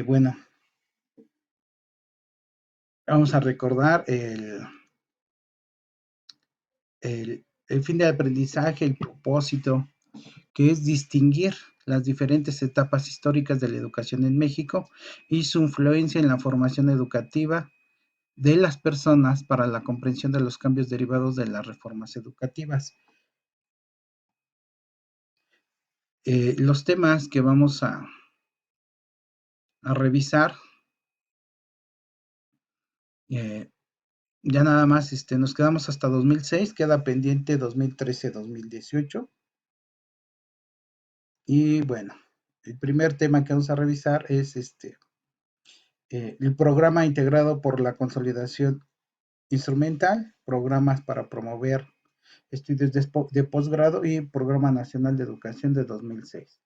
Bueno, vamos a recordar el fin de aprendizaje, el propósito, que es distinguir las diferentes etapas históricas de la educación en México y su influencia en la formación educativa de las personas para la comprensión de los cambios derivados de las reformas educativas. Los temas que vamos a revisar, eh, ya nada más nos quedamos hasta 2006, queda pendiente 2013-2018. Y bueno, el primer tema que vamos a revisar es el programa integrado por la consolidación instrumental, programas para promover estudios de posgrado y Programa Nacional de Educación de 2006.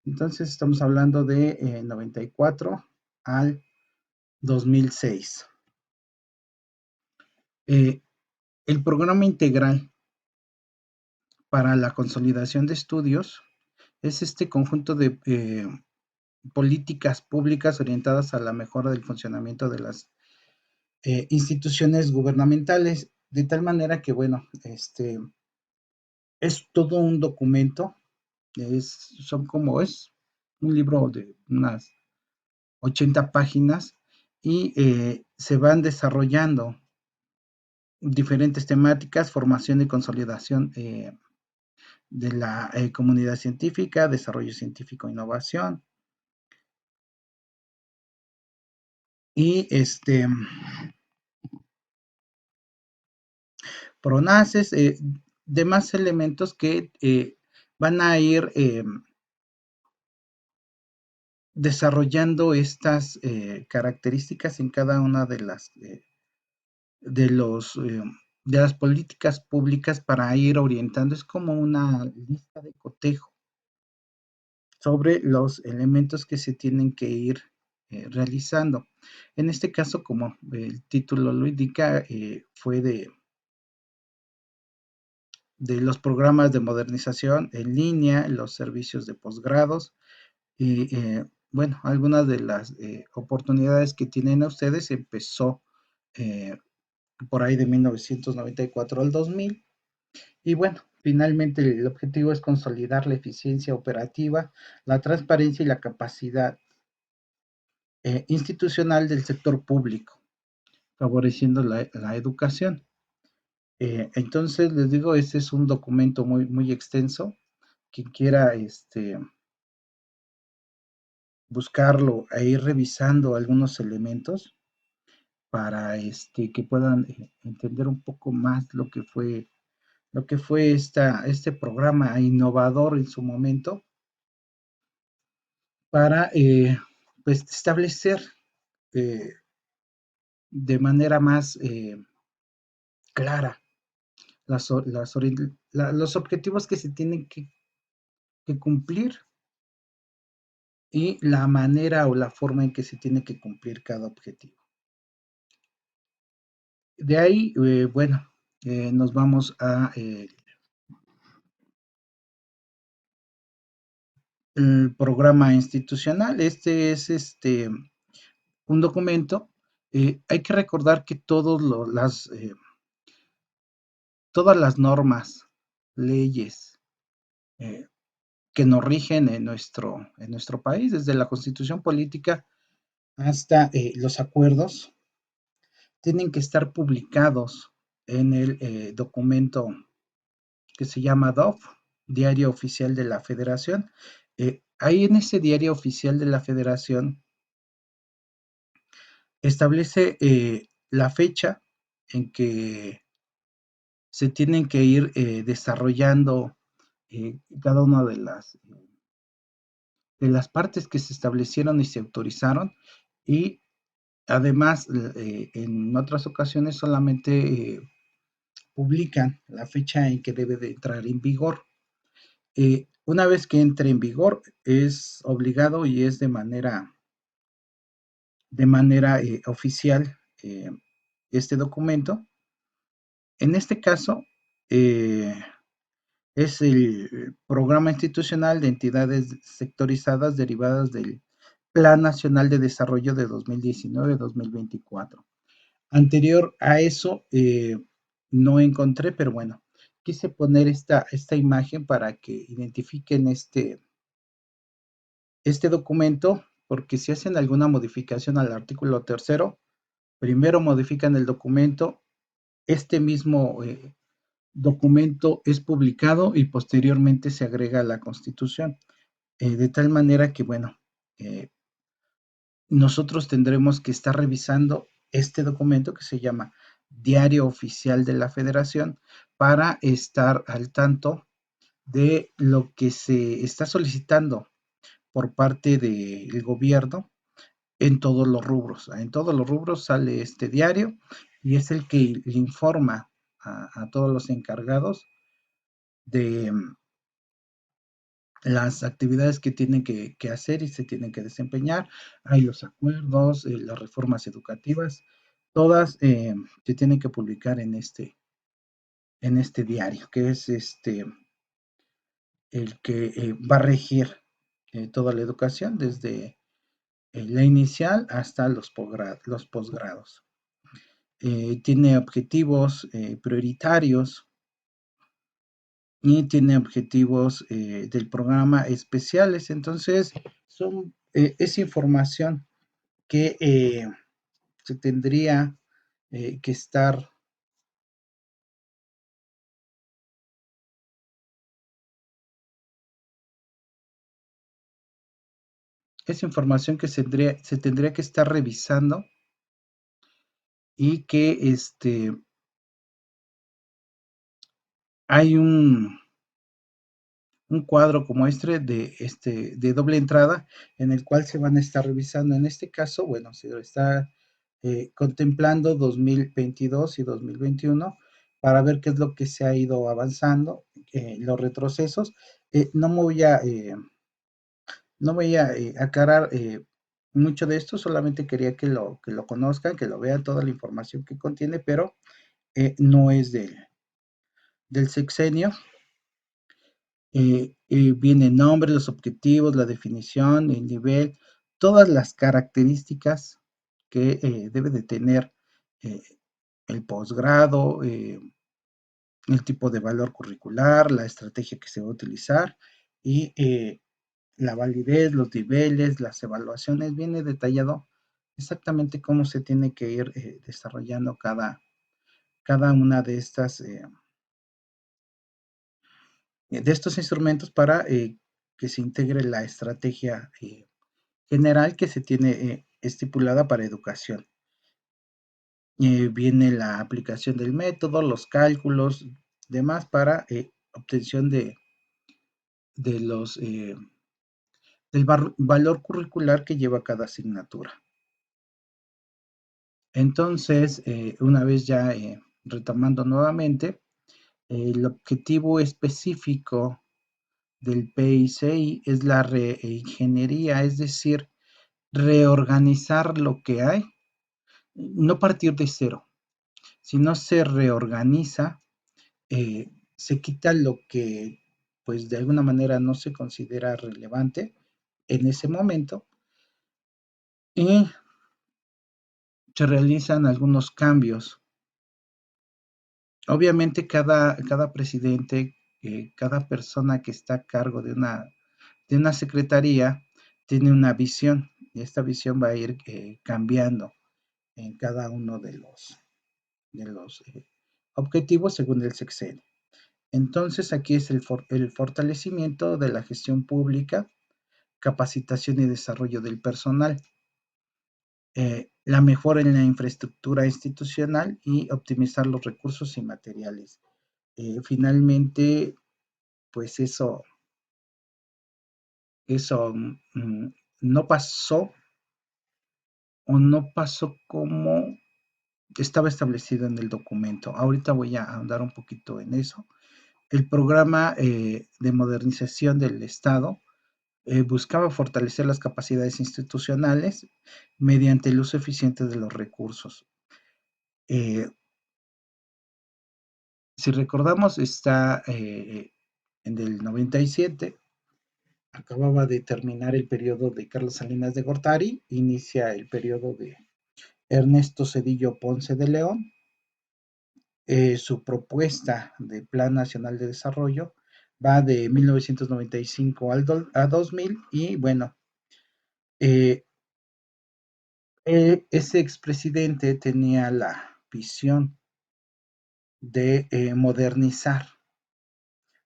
Entonces estamos hablando de 94 al 2006. El programa integral para la consolidación de estudios es este conjunto de políticas públicas orientadas a la mejora del funcionamiento de las instituciones gubernamentales, de tal manera que, bueno, es todo un documento, es un libro de unas 80 páginas y se van desarrollando diferentes temáticas, formación y consolidación de la comunidad científica, desarrollo científico, innovación y PRONACES, demás elementos que van a ir desarrollando estas características en cada una de las de los de las políticas públicas para ir orientando. Es como una lista de cotejo sobre los elementos que se tienen que ir realizando. En este caso, como el título lo indica, fue de los programas de modernización en línea, los servicios de posgrados y, bueno, algunas de las oportunidades que tienen a ustedes empezó eh, por ahí de 1994 al 2000. Y bueno, finalmente el objetivo es consolidar la eficiencia operativa, la transparencia y la capacidad institucional del sector público, favoreciendo la educación. Entonces, les digo, este es un documento muy, muy extenso. Quien quiera buscarlo e ir revisando algunos elementos para que puedan entender un poco más lo que fue este programa innovador en su momento para pues establecer eh, de manera más clara los objetivos que se tienen que cumplir y la manera o la forma en que se tiene que cumplir cada objetivo. De ahí, bueno, nos vamos a el programa institucional. Este es un documento. Hay que recordar que todas las normas, leyes eh, que nos rigen en nuestro país, desde la constitución política hasta los acuerdos, tienen que estar publicados en el documento que se llama DOF, Diario Oficial de la Federación. Ahí en ese Diario Oficial de la Federación establece la fecha en que se tienen que ir desarrollando cada una de las partes que se establecieron y se autorizaron, y además en otras ocasiones solamente publican la fecha en que debe de entrar en vigor. Una vez que entre en vigor es obligado y es de manera oficial este documento. En este caso, eh, es el Programa Institucional de Entidades Sectorizadas derivadas del Plan Nacional de Desarrollo de 2019-2024. Anterior a eso, no encontré, pero bueno, quise poner esta imagen para que identifiquen este documento, porque si hacen alguna modificación al artículo tercero, primero modifican el documento, este mismo documento es publicado y posteriormente se agrega a la Constitución, de tal manera que, bueno, nosotros tendremos que estar revisando este documento que se llama Diario Oficial de la Federación para estar al tanto de lo que se está solicitando por parte del gobierno en todos los rubros. En todos los rubros sale este diario y es el que le informa a todos los encargados de las actividades que tienen que hacer y se tienen que desempeñar. Hay los acuerdos, las reformas educativas, todas se tienen que publicar en este diario, que es el que va a regir toda la educación desde la inicial hasta los posgrados. Tiene objetivos prioritarios y tiene objetivos del programa especiales. Entonces, es información que se tendría que estar, es información que se tendría que estar revisando y que hay un cuadro como de doble entrada en el cual se van a estar revisando. En este caso, bueno, se está contemplando 2022 y 2021 para ver qué es lo que se ha ido avanzando, los retrocesos. No me voy a, no voy a aclarar mucho de esto, solamente quería que lo conozcan, que lo vean toda la información que contiene, pero no es del sexenio. Viene el nombre, los objetivos, la definición, el nivel, todas las características que debe de tener eh, el posgrado, el tipo de valor curricular, la estrategia que se va a utilizar y la validez, los niveles, las evaluaciones, viene detallado exactamente cómo se tiene que ir desarrollando cada una de estos instrumentos para que se integre la estrategia general que se tiene estipulada para educación. Viene la aplicación del método, los cálculos, demás para obtención de del valor curricular que lleva cada asignatura. Entonces, una vez ya retomando nuevamente, el objetivo específico del PICI es la reingeniería, es decir, reorganizar lo que hay, no partir de cero, sino se reorganiza, se quita lo que pues de alguna manera no se considera relevante en ese momento y se realizan algunos cambios. Obviamente cada presidente, cada persona que está a cargo de una secretaría tiene una visión y esta visión va a ir cambiando en cada uno de los objetivos según el sexenio. Entonces aquí es el fortalecimiento de la gestión pública, capacitación y desarrollo del personal, la mejora en la infraestructura institucional y optimizar los recursos y materiales. Finalmente, pues eso no pasó o no pasó como estaba establecido en el documento. Ahorita voy a ahondar un poquito en eso. El programa de modernización del Estado buscaba fortalecer las capacidades institucionales mediante el uso eficiente de los recursos. Eh, si recordamos, está en el 97 acababa de terminar el periodo de Carlos Salinas de Gortari, inicia el periodo de Ernesto Zedillo Ponce de León. Su propuesta de Plan Nacional de Desarrollo va de 1995 a 2000 y bueno, eh, ese expresidente tenía la visión de modernizar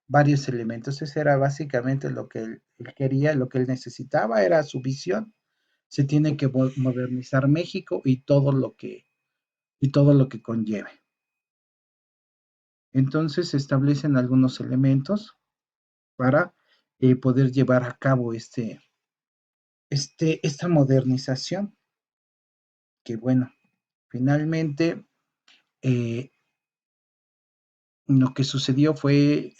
varios elementos. Ese era básicamente lo que él quería, lo que él necesitaba, era su visión. Se tiene que modernizar México y todo lo que conlleve. Entonces se establecen algunos elementos para poder llevar a cabo esta modernización, que bueno, finalmente eh, lo que sucedió fue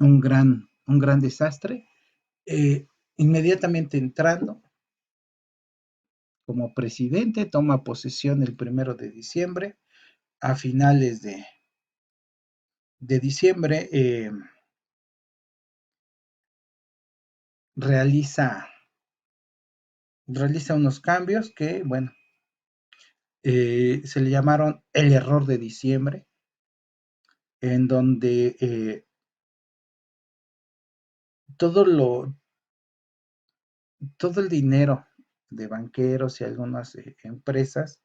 un gran desastre. Inmediatamente entrando como presidente, toma posesión el 1 de diciembre. A finales de diciembre realiza, realiza unos cambios que, bueno, se le llamaron el error de diciembre, en donde todo, lo, todo el dinero de banqueros y algunas empresas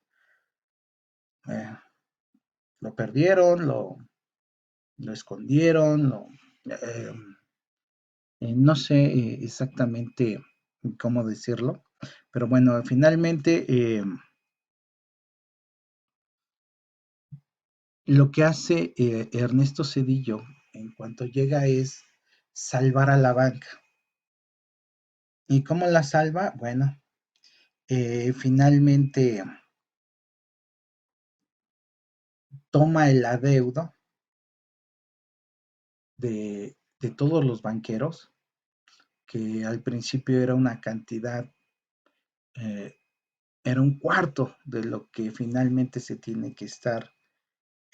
eh, lo perdieron, lo escondieron, eh, no sé exactamente cómo decirlo, pero bueno, finalmente lo que hace Ernesto Zedillo en cuanto llega es salvar a la banca. ¿Y cómo la salva? Bueno, finalmente toma el adeudo de todos los banqueros, que al principio era una cantidad, eh, era un cuarto de lo que finalmente se tiene que estar,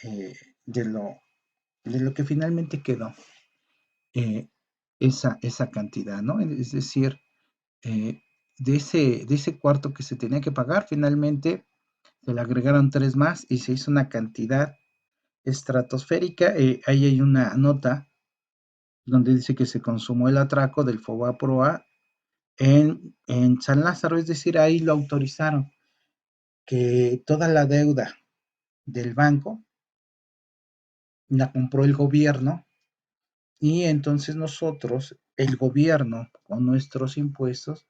eh, de, lo, de lo que finalmente quedó eh, esa cantidad, ¿no? Es decir, eh, de ese cuarto que se tenía que pagar, finalmente se le agregaron tres más y se hizo una cantidad estratosférica. Ahí hay una nota donde dice que se consumó el atraco del Fobaproa en San Lázaro, es decir, ahí lo autorizaron, que toda la deuda del banco la compró el gobierno y entonces nosotros, el gobierno, con nuestros impuestos,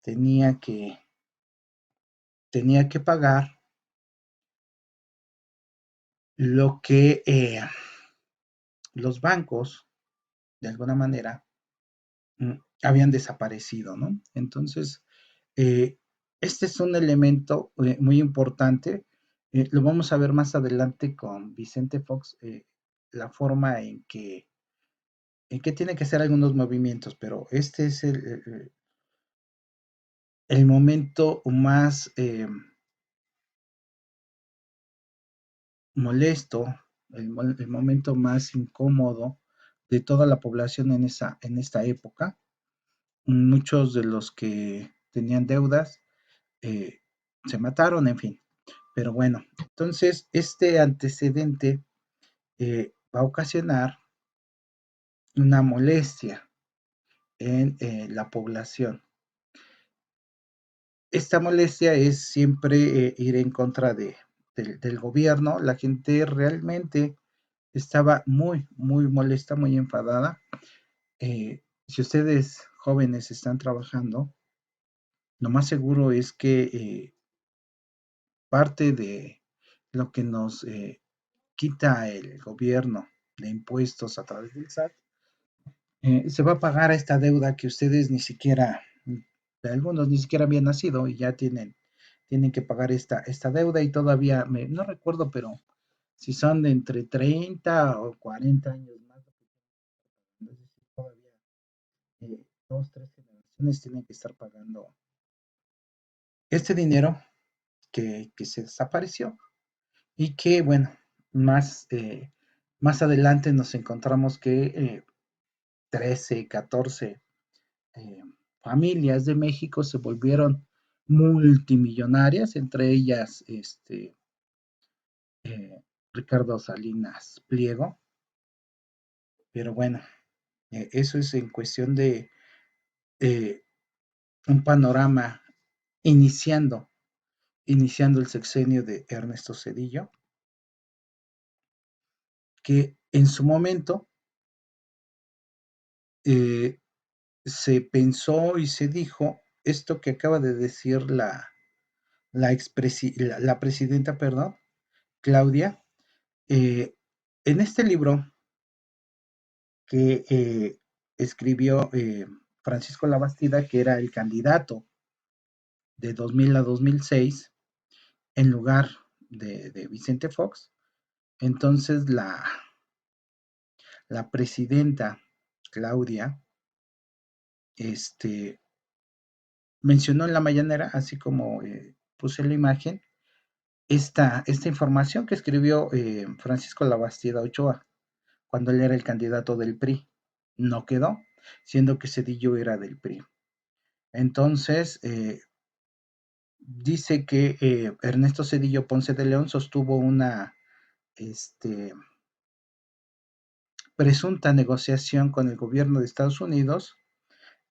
tenía que, tenía que pagar lo que los bancos, de alguna manera, habían desaparecido, ¿no? Entonces, eh, este es un elemento muy importante. Lo vamos a ver más adelante con Vicente Fox, la forma en que tiene que hacer algunos movimientos, pero este es el momento más molesto, el momento más incómodo de toda la población en esta época. Muchos de los que tenían deudas eh, se mataron, en fin. Pero bueno, entonces este antecedente va a ocasionar una molestia en la población. Esta molestia es siempre ir en contra del gobierno. La gente realmente estaba muy, muy molesta, muy enfadada. Si ustedes jóvenes están trabajando, lo más seguro es que parte de lo que nos quita el gobierno de impuestos a través del SAT, se va a pagar a esta deuda que ustedes ni siquiera, algunos ni siquiera habían nacido y ya tienen que pagar esta deuda y todavía, no recuerdo, pero si son de entre 30 o 40 años más, es decir, todavía dos, tres generaciones tienen que estar pagando este dinero que se desapareció y que, bueno, más, más adelante nos encontramos que 13, 14 eh, familias de México se volvieron multimillonarias, entre ellas eh, Ricardo Salinas Pliego. Pero bueno, eso es en cuestión de eh, un panorama iniciando, iniciando el sexenio de Ernesto Zedillo, que en su momento eh, se pensó y se dijo esto que acaba de decir la presidenta, perdón, Claudia, en este libro que escribió Francisco Labastida, que era el candidato de 2000 a 2006, en lugar de Vicente Fox. Entonces la presidenta Claudia mencionó en la mañanera, así como puse la imagen, esta información que escribió Francisco Labastida Ochoa cuando él era el candidato del PRI. No quedó, siendo que Cedillo era del PRI. Entonces, dice que Ernesto Cedillo Ponce de León sostuvo una este, presunta negociación con el gobierno de Estados Unidos,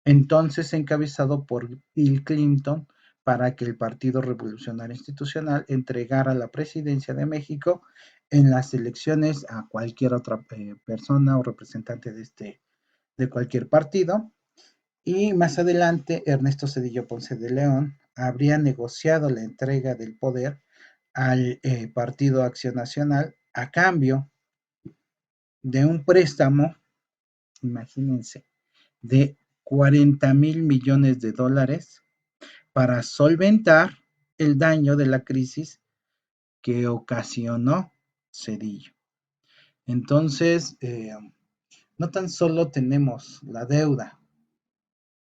entonces encabezado por Bill Clinton, para que el Partido Revolucionario Institucional entregara la presidencia de México en las elecciones a cualquier otra persona o representante de cualquier partido. Y más adelante, Ernesto Cedillo Ponce de León habría negociado la entrega del poder al Partido Acción Nacional a cambio de un préstamo, imagínense, de 40,000 millones de dólares para solventar el daño de la crisis que ocasionó Cedillo. Entonces, no tan solo tenemos la deuda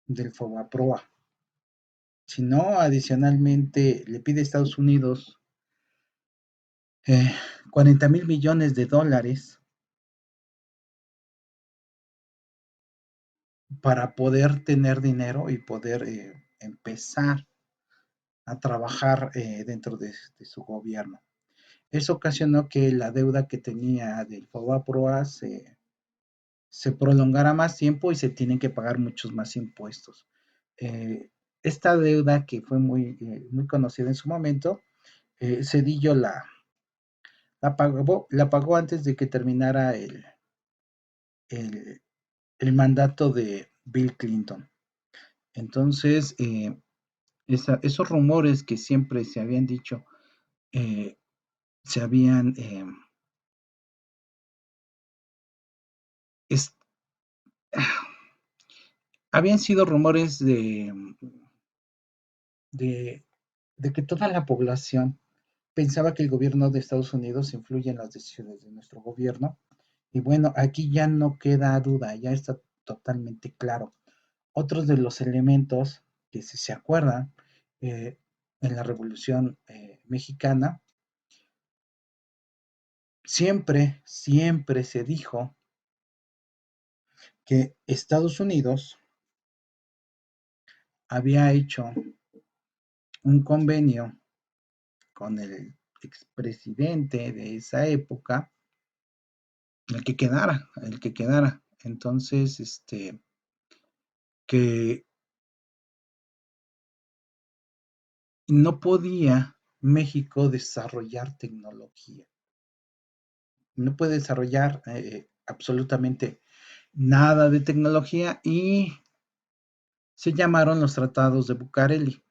del Fobaproa, sino adicionalmente le pide a Estados Unidos 40,000 millones de dólares para poder tener dinero y poder empezar a trabajar dentro de su gobierno. Eso ocasionó que la deuda que tenía del Fobaproa se prolongara más tiempo y se tienen que pagar muchos más impuestos. Eh, esta deuda que fue muy conocida en su momento, Cedillo la pagó antes de que terminara el, el mandato de Bill Clinton. Entonces, esos rumores que siempre se habían dicho, eh, se habían, es- habían sido rumores de, de que toda la población pensaba que el gobierno de Estados Unidos influye en las decisiones de nuestro gobierno. Y bueno, aquí ya no queda duda, ya está totalmente claro. Otros de los elementos que, si se acuerdan, eh, en la Revolución Mexicana, siempre se dijo que Estados Unidos había hecho un convenio con el expresidente de esa época, el que quedara. Entonces, que no podía México desarrollar tecnología, no puede desarrollar absolutamente nada de tecnología, y se llamaron los tratados de Bucareli,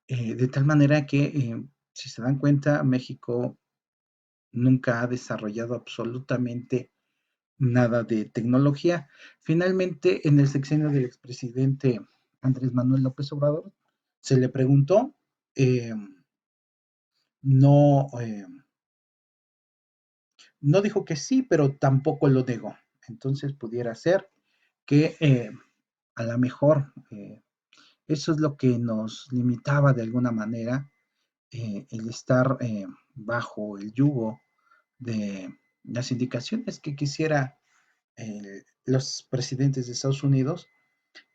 de tal manera que, si se dan cuenta, México nunca ha desarrollado absolutamente nada de tecnología. Finalmente, en el sexenio del expresidente Andrés Manuel López Obrador, se le preguntó, eh, no, no dijo que sí, pero tampoco lo negó. Entonces pudiera ser que a lo mejor eso es lo que nos limitaba de alguna manera, el estar bajo el yugo de las indicaciones que quisiera los presidentes de Estados Unidos,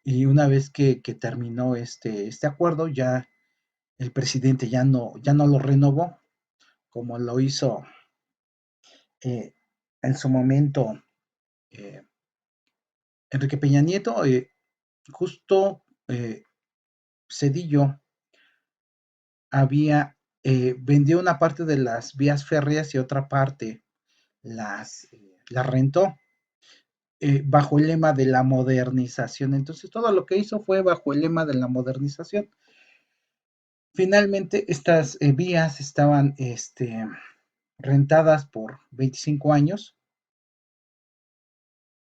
y una vez que terminó este acuerdo, ya el presidente ya no lo renovó, como lo hizo eh, en su momento eh, Enrique Peña Nieto. Justo Cedillo vendió una parte de las vías férreas y otra parte las rentó, bajo el lema de la modernización. Entonces, todo lo que hizo fue bajo el lema de la modernización. Finalmente, estas vías estaban rentadas por 25 años,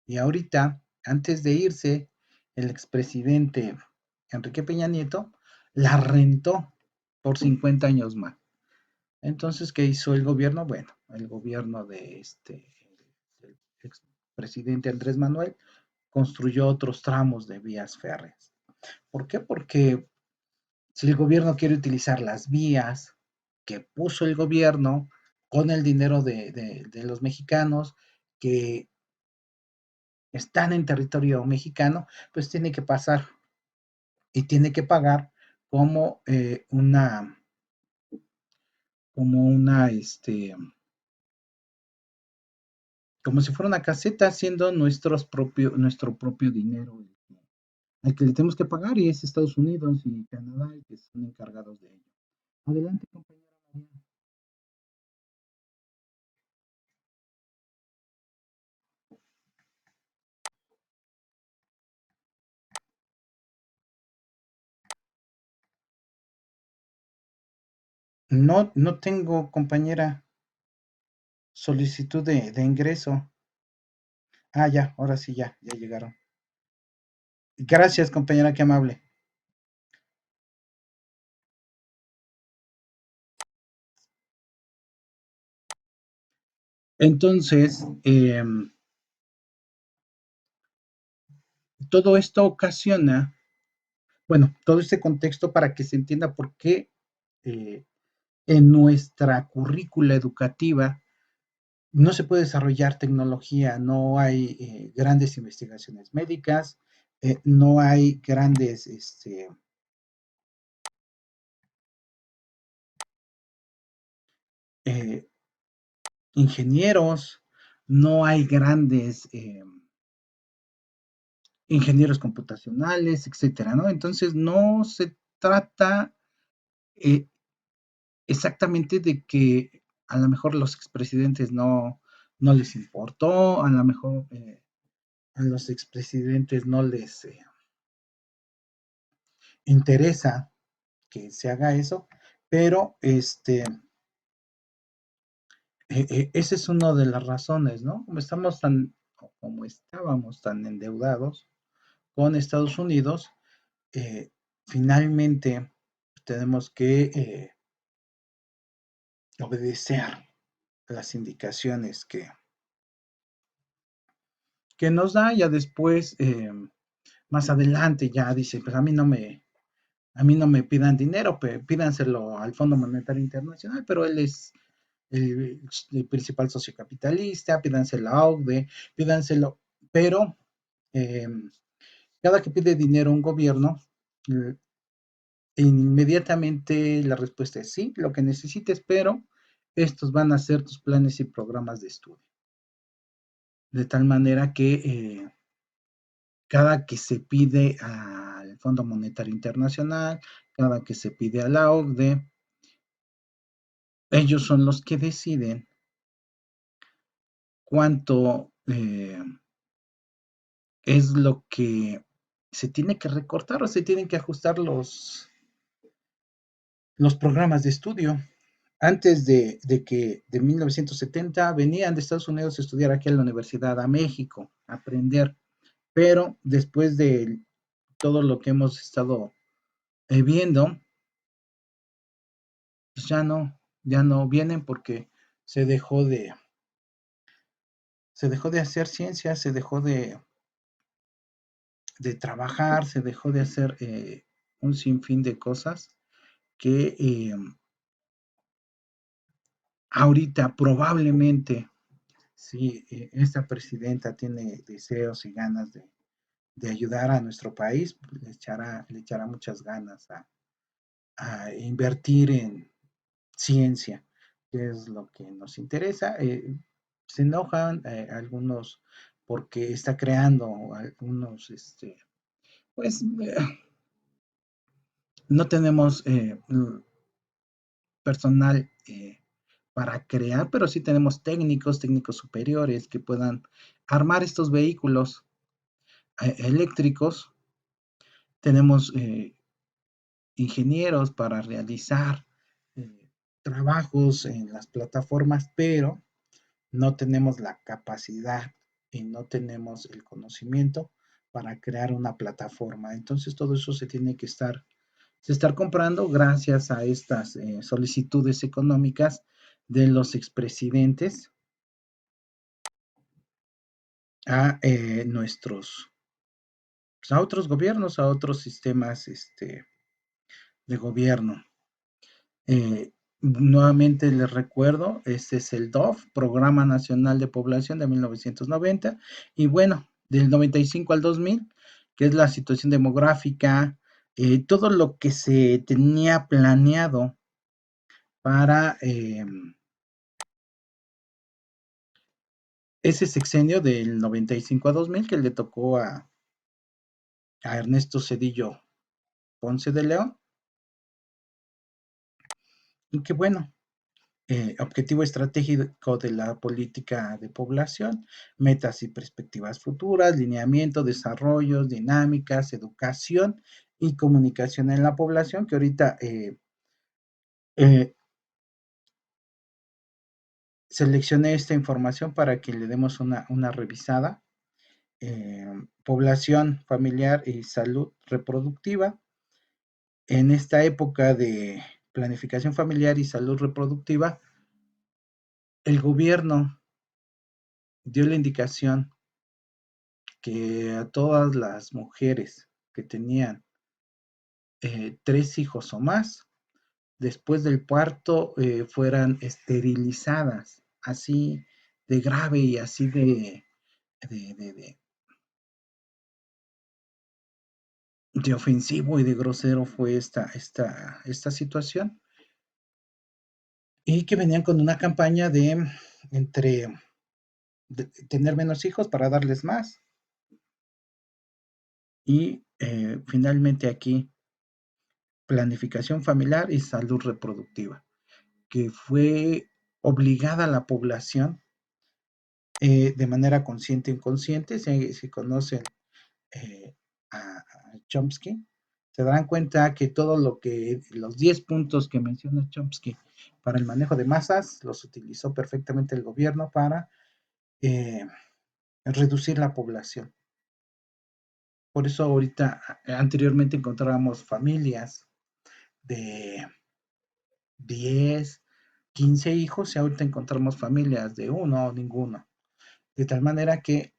y ahorita, antes de irse, el expresidente Enrique Peña Nieto la rentó por 50 años más. Entonces, ¿qué hizo el gobierno? Bueno, el gobierno de el expresidente Andrés Manuel construyó otros tramos de vías férreas. ¿Por qué? Porque si el gobierno quiere utilizar las vías que puso el gobierno con el dinero de los mexicanos que están en territorio mexicano, pues tiene que pasar y tiene que pagar como como una, como si fuera una caseta, siendo nuestro propio dinero al que le tenemos que pagar, y es Estados Unidos y Canadá el que son encargados de ello. Adelante, compañera María. No, no tengo, compañera, solicitud de ingreso. Ah, ya, ahora sí, ya llegaron. Gracias, compañera, qué amable. Entonces, todo esto ocasiona, bueno, todo este contexto para que se entienda por qué eh, en nuestra currícula educativa no se puede desarrollar tecnología, no hay grandes investigaciones médicas, no hay grandes eh, ingenieros, no hay grandes ingenieros computacionales, etcétera, ¿no? Entonces no se trata eh, exactamente de que a lo mejor los expresidentes no les importó, a lo mejor a los expresidentes no les interesa que se haga eso, pero esa es una de las razones, ¿no? Como estábamos tan endeudados con Estados Unidos, eh, finalmente tenemos que obedecer las indicaciones que nos da. Ya después, más adelante, ya dice, pues a mí no me pidan dinero, pídanselo al Fondo Monetario Internacional, pero él es el principal socio capitalista, pídanselo a OCDE, pídanselo, pero eh, cada que pide dinero un gobierno, eh, inmediatamente la respuesta es sí, lo que necesites, pero estos van a ser tus planes y programas de estudio. De tal manera que cada que se pide al Fondo Monetario Internacional, cada que se pide a la OCDE, ellos son los que deciden cuánto es lo que se tiene que recortar o se tienen que ajustar los programas de estudio. Antes de 1970 venían de Estados Unidos a estudiar aquí a la universidad, a México, a aprender, pero después de todo lo que hemos estado viendo, pues ya no vienen porque se dejó de, se dejó de hacer ciencia, se dejó de trabajar, se dejó de hacer un sinfín de cosas que ahorita probablemente si esta presidenta tiene deseos y ganas de ayudar a nuestro país, pues, le echará muchas ganas a invertir en ciencia, que es lo que nos interesa. Se enojan algunos porque está creando algunos, pues no tenemos personal para crear, pero sí tenemos técnicos superiores que puedan armar estos vehículos eléctricos. Tenemos ingenieros para realizar eh, trabajos en las plataformas, pero no tenemos la capacidad y no tenemos el conocimiento para crear una plataforma. Entonces todo eso se estar comprando gracias a estas solicitudes económicas de los expresidentes a nuestros, pues, a otros gobiernos, a otros sistemas de gobierno. Nuevamente les recuerdo, este es el DOF, Programa Nacional de Población de 1990, y bueno, del 95 al 2000, que es la situación demográfica, todo lo que se tenía planeado para ese sexenio del 95 a 2000 que le tocó a Ernesto Cedillo Ponce de León, y que bueno, objetivo estratégico de la política de población, metas y perspectivas futuras, lineamiento, desarrollos, dinámicas, educación y comunicación en la población, que ahorita eh, seleccioné esta información para que le demos una revisada. Eh, Población familiar y salud reproductiva. En esta época de planificación familiar y salud reproductiva, el gobierno dio la indicación que a todas las mujeres que tenían 3 hijos o más, después del parto fueran esterilizadas, así de grave y así de, de, de, de ofensivo y de grosero fue esta situación, y que venían con una campaña entre de tener menos hijos para darles más, y finalmente aquí planificación familiar y salud reproductiva, que fue obligada a la población de manera consciente e inconsciente. Si conocen a Chomsky, se darán cuenta que todo lo que, los 10 puntos que menciona Chomsky para el manejo de masas, los utilizó perfectamente el gobierno para eh, reducir la población. Por eso ahorita, anteriormente encontrábamos familias de 10, 15 hijos, y ahorita encontramos familias de uno o ninguno. De tal manera que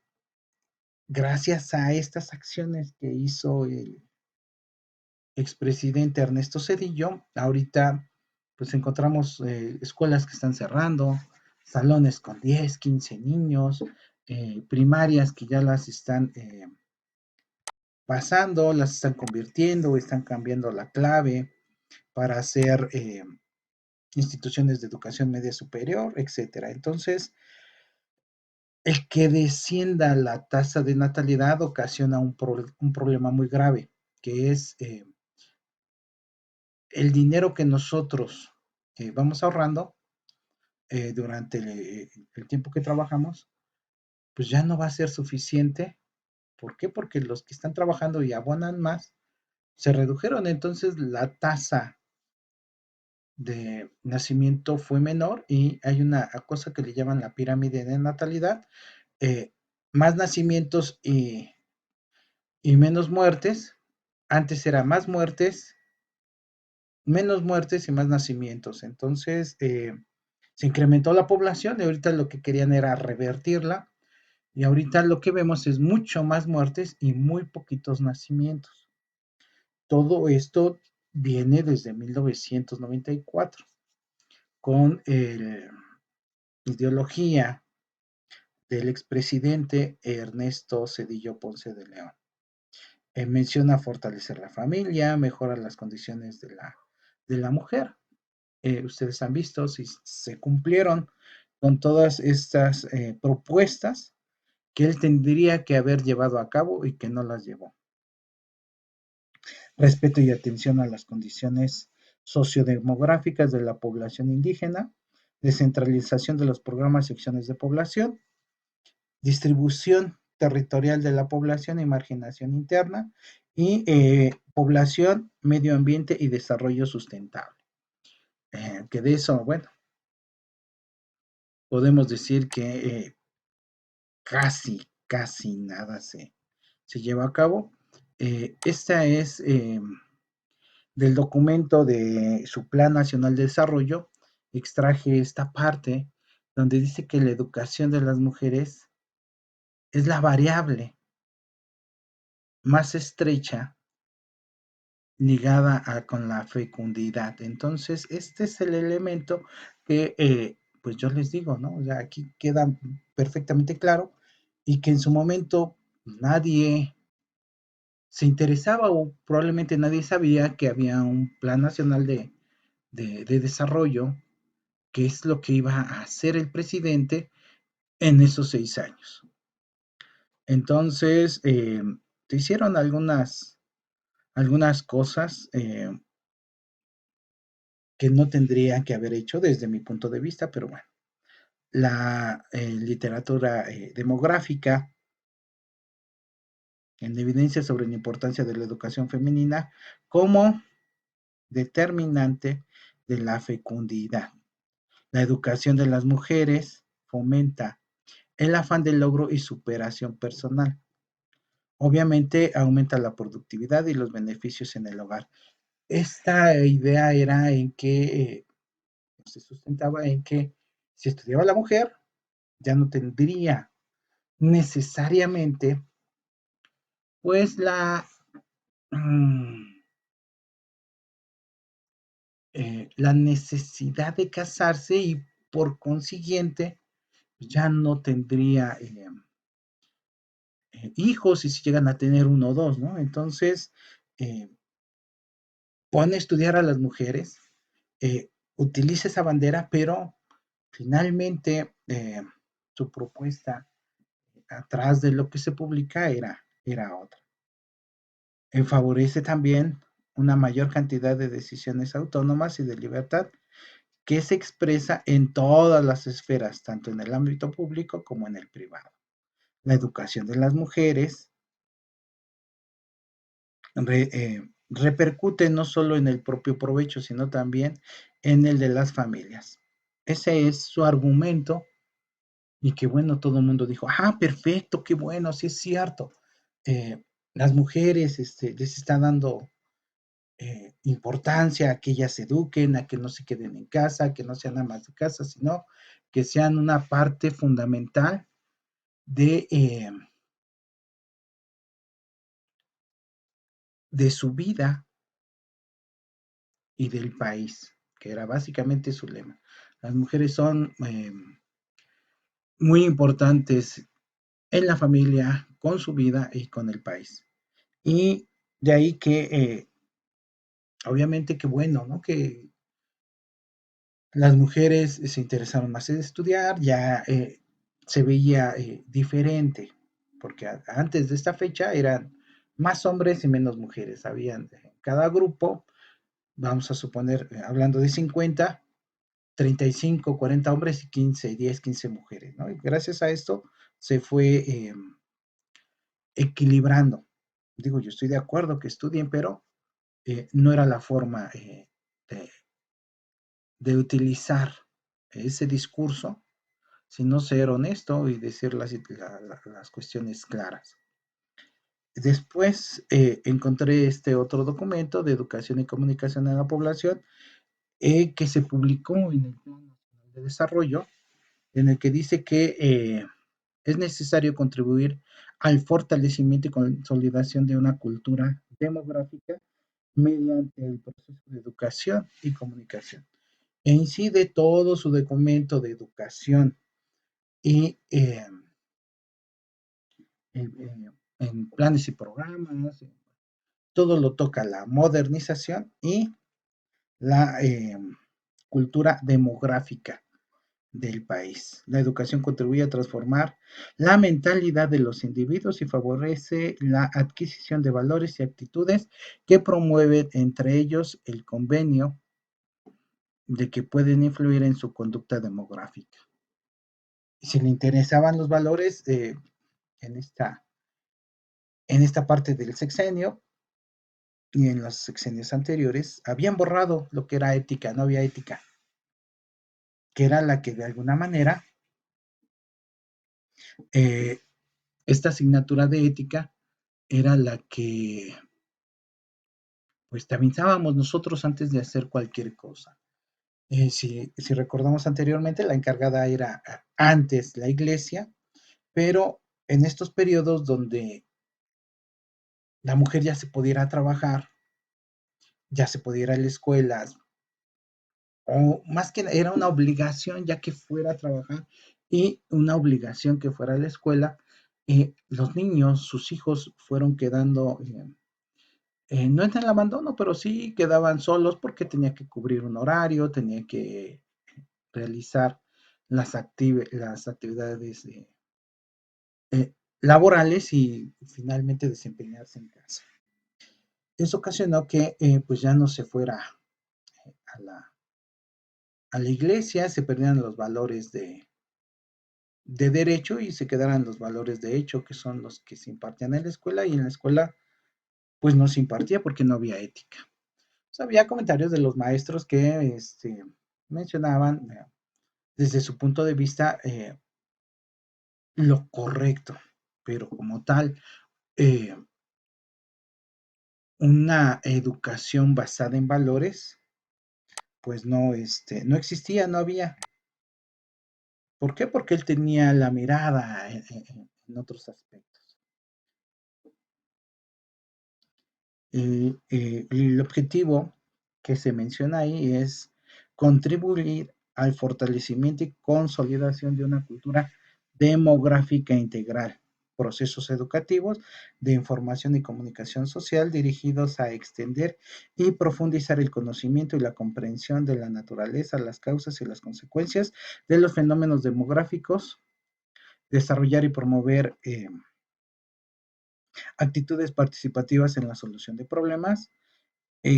gracias a estas acciones que hizo el expresidente Ernesto Cedillo, ahorita pues encontramos escuelas que están cerrando, salones con 10, 15 niños, primarias que ya las están pasando, las están convirtiendo, están cambiando la clave para hacer instituciones de educación media superior, etcétera. Entonces, el que descienda la tasa de natalidad ocasiona un problema muy grave, que es el dinero que nosotros vamos ahorrando durante el tiempo que trabajamos, pues ya no va a ser suficiente. ¿Por qué? Porque los que están trabajando y abonan más se redujeron, entonces la tasa de nacimiento fue menor, y hay una cosa que le llaman la pirámide de natalidad, eh, más nacimientos y menos muertes. Antes era más muertes, menos muertes y más nacimientos. Entonces se incrementó la población y ahorita lo que querían era revertirla. Y ahorita lo que vemos es mucho más muertes y muy poquitos nacimientos. Todo esto viene desde 1994 con ideología del expresidente Ernesto Zedillo Ponce de León. Menciona fortalecer la familia, mejorar las condiciones de la mujer. Ustedes han visto si se cumplieron con todas estas propuestas que él tendría que haber llevado a cabo y que no las llevó. Respeto y atención a las condiciones sociodemográficas de la población indígena, descentralización de los programas y acciones de población, distribución territorial de la población y marginación interna, y población, medio ambiente y desarrollo sustentable. Que de eso, bueno, podemos decir que casi nada se lleva a cabo. Esta es del documento de su Plan Nacional de Desarrollo, extraje esta parte donde dice que la educación de las mujeres es la variable más estrecha ligada con la fecundidad. Entonces, este es el elemento que, pues yo les digo, ¿no? O sea, aquí queda perfectamente claro y que en su momento nadie se interesaba o probablemente nadie sabía que había un plan nacional de desarrollo, que es lo que iba a hacer el presidente en esos 6 años. Entonces, se hicieron algunas cosas que no tendría que haber hecho desde mi punto de vista, pero bueno, la literatura demográfica en evidencia sobre la importancia de la educación femenina como determinante de la fecundidad. La educación de las mujeres fomenta el afán de logro y superación personal. Obviamente aumenta la productividad y los beneficios en el hogar. Esta idea era en que se sustentaba en que si estudiaba la mujer, ya no tendría necesariamente pues mm, la necesidad de casarse y por consiguiente ya no tendría hijos y si llegan a tener uno o dos, ¿no? Entonces, eh, pone a estudiar a las mujeres, utiliza esa bandera, pero finalmente su propuesta atrás de lo que se publica era otra. Favorece también una mayor cantidad de decisiones autónomas y de libertad que se expresa en todas las esferas, tanto en el ámbito público como en el privado. La educación de las mujeres repercute no solo en el propio provecho, sino también en el de las familias. Ese es su argumento y que bueno, todo el mundo dijo, ah, perfecto, qué bueno, sí es cierto. Las mujeres les está dando importancia a que ellas se eduquen, a que no se queden en casa, que no sean amas de casa, sino que sean una parte fundamental de de su vida y del país, que era básicamente su lema. Las mujeres son muy importantes en la familia, con su vida y con el país. Y de ahí que, obviamente, que bueno, ¿no? Que las mujeres se interesaron más en estudiar, ya se veía diferente, porque antes de esta fecha eran más hombres y menos mujeres. Habían cada grupo, vamos a suponer, hablando de 50, 35, 40 hombres y 15, 10, 15 mujeres, ¿no? Y gracias a esto se fue equilibrando. Digo, yo estoy de acuerdo que estudien, pero no era la forma de, de utilizar ese discurso, sino ser honesto y decir las cuestiones claras. Después encontré este otro documento de educación y comunicación en la población que se publicó en el Plan Nacional de Desarrollo, en el que dice que es necesario contribuir al fortalecimiento y consolidación de una cultura demográfica mediante el proceso de educación y comunicación. E incide todo su documento de educación y en planes y programas, todo lo toca la modernización y la cultura demográfica del país. La educación contribuye a transformar la mentalidad de los individuos y favorece la adquisición de valores y actitudes que promueven entre ellos el convenio de que pueden influir en su conducta demográfica. Si le interesaban los valores en, esta, en esta parte del sexenio y en los sexenios anteriores, habían borrado lo que era ética, no había ética, que era la que de alguna manera eh, esta asignatura de ética era la que pues te avisábamos nosotros antes de hacer cualquier cosa. Si recordamos anteriormente, la encargada era antes la iglesia, pero en estos periodos donde la mujer ya se pudiera trabajar, ya se pudiera ir a la escuela, o más que era una obligación ya que fuera a trabajar y una obligación que fuera a la escuela, los niños, sus hijos fueron quedando no en el abandono, pero sí quedaban solos porque tenía que cubrir un horario, tenía que realizar las actividades laborales y finalmente desempeñarse en casa. Eso ocasionó que pues ya no se fuera a a la iglesia, se perdieran los valores de derecho y se quedaran los valores de hecho, que son los que se impartían en la escuela, y en la escuela pues no se impartía porque no había ética. O sea, había comentarios de los maestros que mencionaban desde su punto de vista lo correcto, pero como tal, eh, una educación basada en valores, pues no, no existía, no había. ¿Por qué? Porque él tenía la mirada en otros aspectos. El objetivo que se menciona ahí es contribuir al fortalecimiento y consolidación de una cultura demográfica integral, procesos educativos de información y comunicación social dirigidos a extender y profundizar el conocimiento y la comprensión de la naturaleza, las causas y las consecuencias de los fenómenos demográficos, desarrollar y promover actitudes participativas en la solución de problemas,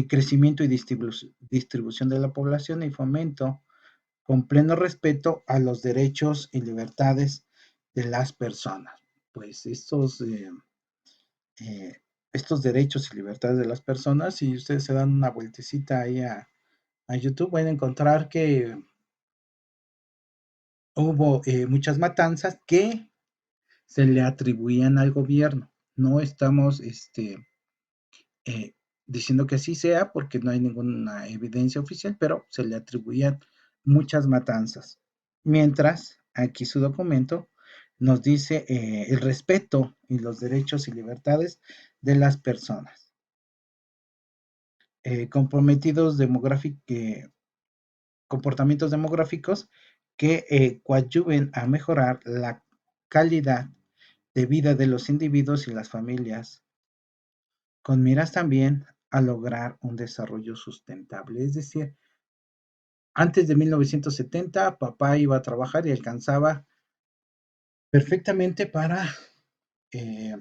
crecimiento y distribución de la población y fomento con pleno respeto a los derechos y libertades de las personas. Pues eh, estos derechos y libertades de las personas, si ustedes se dan una vueltecita ahí a YouTube, van a encontrar que hubo muchas matanzas que se le atribuían al gobierno. No estamos eh, diciendo que así sea porque no hay ninguna evidencia oficial, pero se le atribuían muchas matanzas. Mientras, aquí su documento nos dice el respeto y los derechos y libertades de las personas. Comprometidos comportamientos demográficos que coadyuven a mejorar la calidad de vida de los individuos y las familias, con miras también a lograr un desarrollo sustentable. Es decir, antes de 1970, papá iba a trabajar y alcanzaba perfectamente para eh,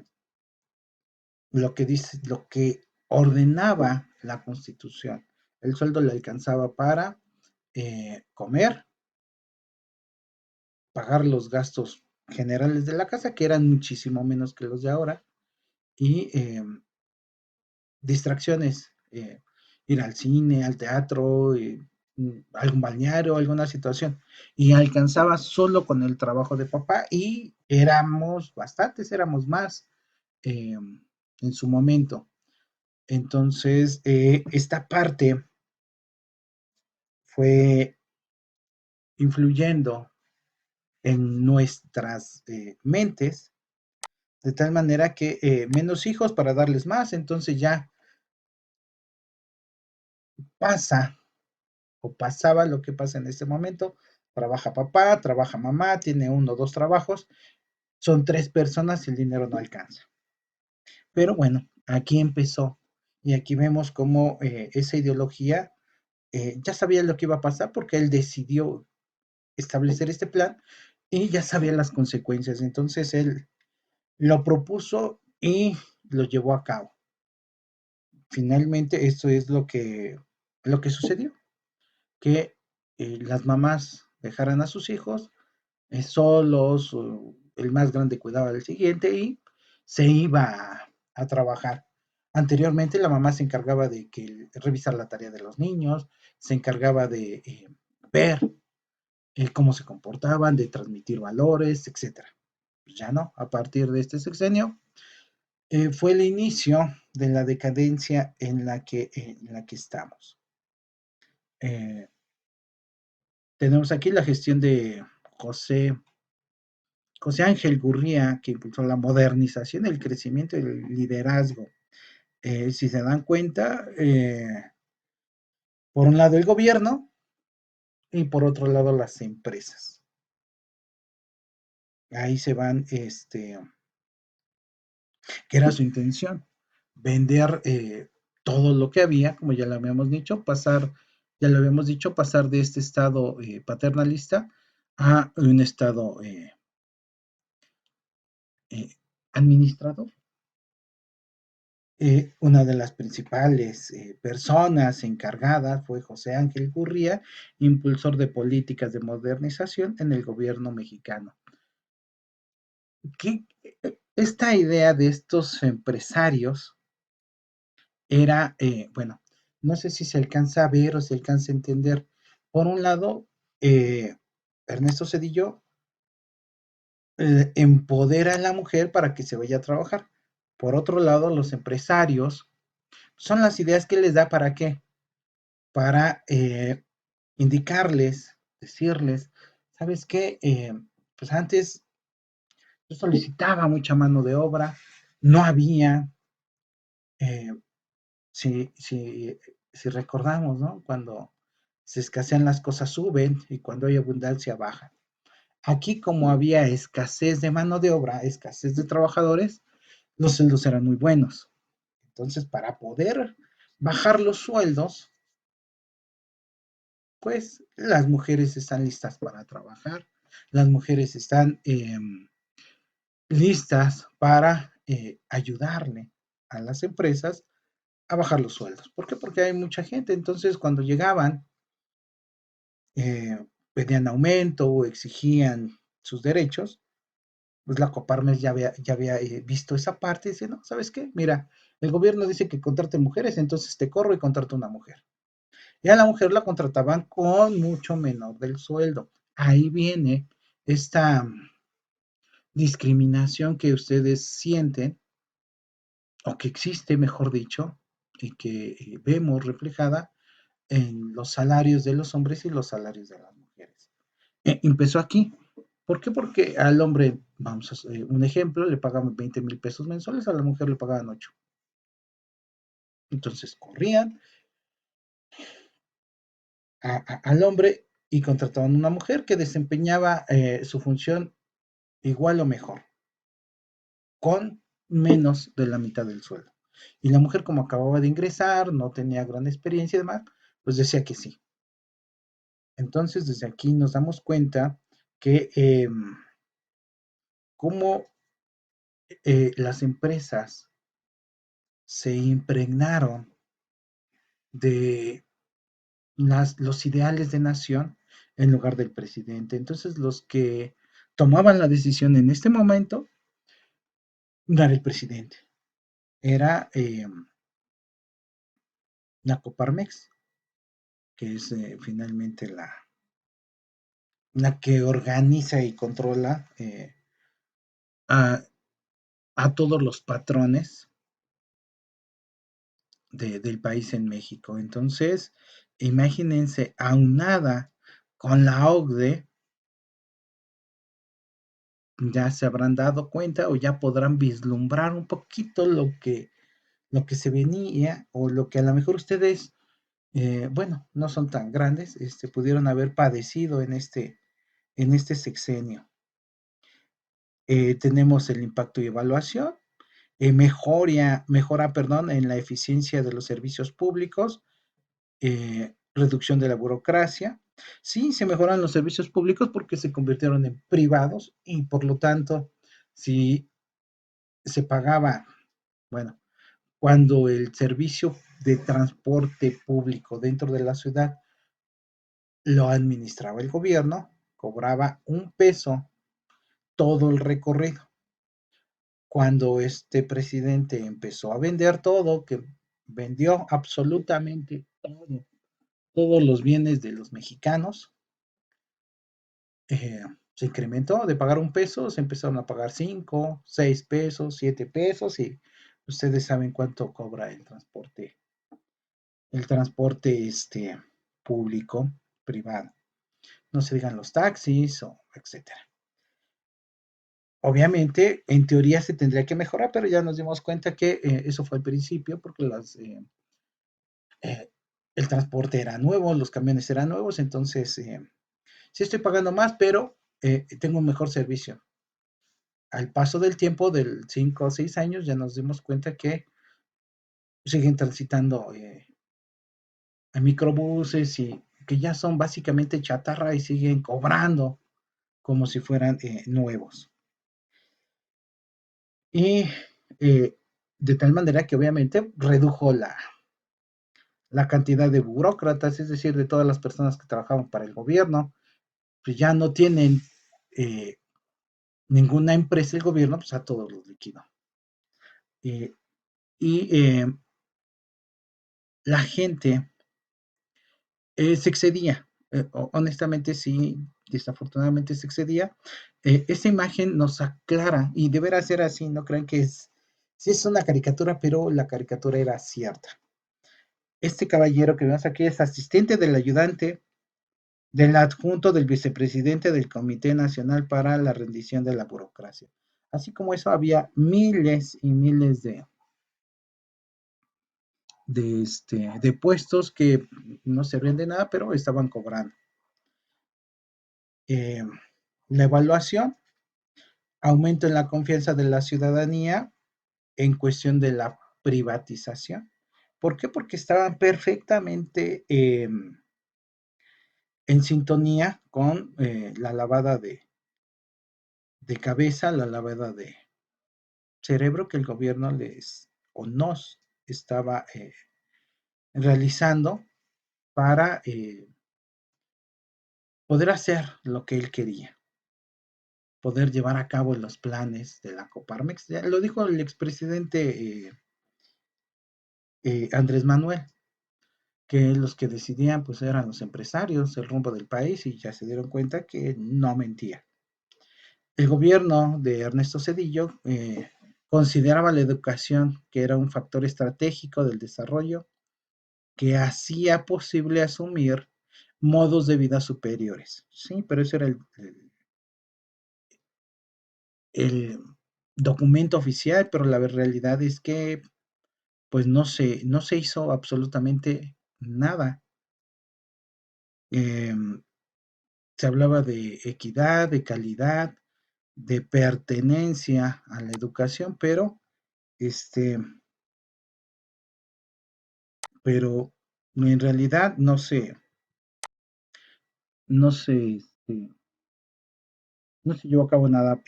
lo que ordenaba la Constitución. El sueldo le alcanzaba para comer, pagar los gastos generales de la casa, que eran muchísimo menos que los de ahora, y distracciones, ir al cine, al teatro, algún balneario, alguna situación. Y alcanzaba solo con el trabajo de papá y éramos bastantes, éramos más en su momento. Entonces, esta parte fue influyendo en nuestras mentes de tal manera que menos hijos para darles más, entonces ya pasa o pasaba lo que pasa en este momento, trabaja papá, trabaja mamá, tiene uno o dos trabajos, son 3 personas y el dinero no alcanza. Pero bueno, aquí empezó y aquí vemos cómo esa ideología ya sabía lo que iba a pasar porque él decidió establecer este plan y ya sabía las consecuencias. Entonces él lo propuso y lo llevó a cabo. Finalmente, esto es lo que sucedió, que las mamás dejaran a sus hijos solos, el más grande cuidaba del siguiente y se iba a trabajar. Anteriormente la mamá se encargaba de revisar la tarea de los niños, se encargaba de ver cómo se comportaban, de transmitir valores, etcétera. Pues ya no, a partir de este sexenio fue el inicio de la decadencia en la que estamos. Eh, Tenemos aquí la gestión de José, José Ángel Gurría, que impulsó la modernización, el crecimiento y el liderazgo. Si se dan cuenta, por un lado el gobierno y por otro lado las empresas. Ahí se van, que era su intención, vender todo lo que había, como ya lo habíamos dicho, pasar de este estado paternalista a un estado eh, administrador. Una de las principales personas encargadas fue José Ángel Gurría, impulsor de políticas de modernización en el gobierno mexicano. ¿Qué, esta idea de estos empresarios era, bueno, no sé si se alcanza a ver o se alcanza a entender. Por un lado, eh, Ernesto Cedillo empodera a la mujer para que se vaya a trabajar. Por otro lado, los empresarios son las ideas que les da para qué, para indicarles, decirles, ¿sabes qué? Pues antes yo solicitaba mucha mano de obra, no había, eh, si recordamos, ¿no? Cuando se escasean las cosas suben y cuando hay abundancia bajan. Aquí como había escasez de mano de obra, escasez de trabajadores, los sueldos eran muy buenos. Entonces, para poder bajar los sueldos, pues las mujeres están listas para trabajar, las mujeres están listas para ayudarle a las empresas a bajar los sueldos. ¿Por qué? Porque hay mucha gente. Entonces, cuando llegaban, eh, pedían aumento o exigían sus derechos, pues la Coparmex ya había visto esa parte y dice, no, ¿sabes qué? Mira, el gobierno dice que contrate mujeres, entonces te corro y contrato una mujer. Y a la mujer la contrataban con mucho menor del sueldo. Ahí viene esta discriminación que ustedes sienten, o que existe, mejor dicho, y que vemos reflejada en los salarios de los hombres y los salarios de las mujeres. Empezó aquí. ¿Por qué? Porque al hombre, vamos a hacer un ejemplo, le pagamos 20,000 pesos mensuales, a la mujer le pagaban 8. Entonces corrían al hombre y contrataban una mujer que desempeñaba su función igual o mejor, con menos de la mitad del sueldo. Y la mujer, como acababa de ingresar, no tenía gran experiencia y demás, pues decía que sí. Entonces, desde aquí nos damos cuenta que cómo las empresas se impregnaron de los ideales de nación en lugar del presidente. Entonces, los que tomaban la decisión en este momento no era el presidente, era la Coparmex, que es finalmente la que organiza y controla a, a todos los patrones del país en México. Entonces, imagínense, aunada con la OCDE, ya se habrán dado cuenta o ya podrán vislumbrar un poquito lo que se venía o lo que a lo mejor ustedes, bueno, no son tan grandes, pudieron haber padecido en este sexenio. Tenemos el impacto y evaluación, mejora, perdón, en la eficiencia de los servicios públicos, reducción de la burocracia. Sí, se mejoran los servicios públicos porque se convirtieron en privados y por lo tanto, si se pagaba, bueno, cuando el servicio de transporte público dentro de la ciudad lo administraba el gobierno, cobraba un peso todo el recorrido. Cuando este presidente empezó a vender todo, que vendió absolutamente todo, todos los bienes de los mexicanos, se incrementó de pagar un peso, se empezaron a pagar 5, 6 pesos, 7 pesos y ustedes saben cuánto cobra el transporte público, privado. No se digan los taxis o etcétera. Obviamente, en teoría se tendría que mejorar, pero ya nos dimos cuenta que eso fue al principio porque eh, el transporte era nuevo, los camiones eran nuevos, entonces sí estoy pagando más, pero tengo un mejor servicio. Al paso del tiempo, del 5 o 6 años, ya nos dimos cuenta que siguen transitando a microbuses y que ya son básicamente chatarra y siguen cobrando como si fueran nuevos. Y de tal manera que obviamente redujo la cantidad de burócratas, es decir, de todas las personas que trabajaban para el gobierno, pues ya no tienen ninguna empresa el gobierno, pues a todos los liquidó. Eh, y la gente se excedía, honestamente sí, desafortunadamente se excedía. Esta imagen nos aclara, y deberá ser así, no crean que sí es una caricatura, pero la caricatura era cierta. Este caballero que vemos aquí es asistente del ayudante del adjunto del vicepresidente del Comité Nacional para la Rendición de la Burocracia. Así como eso, había miles y miles de puestos que no servían de nada, pero estaban cobrando. Eh, la evaluación, aumento en la confianza de la ciudadanía en cuestión de la privatización. ¿Por qué? Porque estaban perfectamente en sintonía con la lavada de cabeza, la lavada de cerebro que el gobierno les o nos estaba realizando para poder hacer lo que él quería, poder llevar a cabo los planes de la Coparmex. Ya lo dijo el expresidente Andrés Manuel, que los que decidían pues eran los empresarios, el rumbo del país, y ya se dieron cuenta que no mentía. El gobierno de Ernesto Zedillo consideraba la educación que era un factor estratégico del desarrollo que hacía posible asumir modos de vida superiores. Sí, pero ese era el documento oficial, pero la realidad es que pues no se hizo absolutamente nada. Eh, Se hablaba de equidad, de calidad, de pertenencia a la educación, este, pero en realidad no se no se llevó a cabo nada.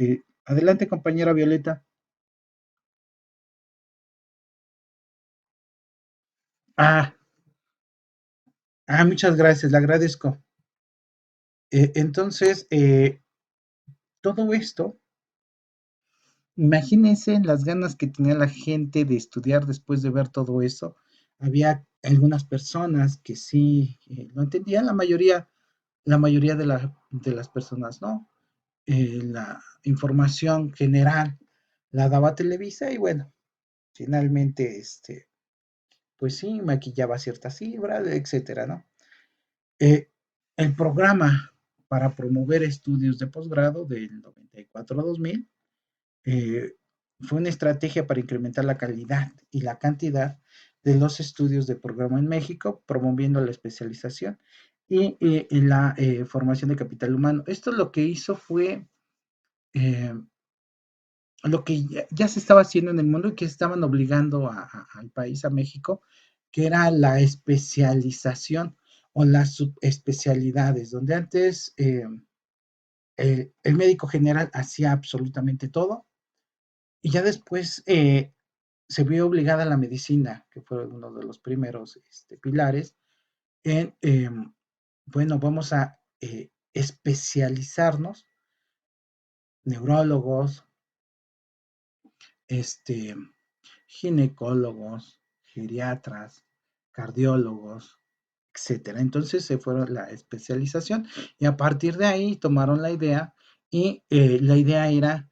Adelante, compañera Violeta. Ah, muchas gracias, le agradezco. Entonces, todo esto, imagínense las ganas que tenía la gente de estudiar después de ver todo eso. Había algunas personas que sí lo entendían, la mayoría de las personas no. La información general la daba Televisa y bueno, finalmente, pues sí, maquillaba ciertas cifras, etcétera, ¿no? Eh, el programa para promover estudios de posgrado del 94 a 2000 eh, fue una estrategia para incrementar la calidad y la cantidad de los estudios de programa en México, promoviendo la especialización y la formación de capital humano. Esto lo que hizo fue lo que ya se estaba haciendo en el mundo y que estaban obligando al país, a México, que era la especialización o las subespecialidades, donde antes el médico general hacía absolutamente todo y ya después se vio obligada la medicina, que fue uno de los primeros pilares, en, bueno, vamos a especializarnos, neurólogos, este, ginecólogos, geriatras, cardiólogos, etcétera. Entonces se fueron la especialización y a partir de ahí tomaron la idea y la idea era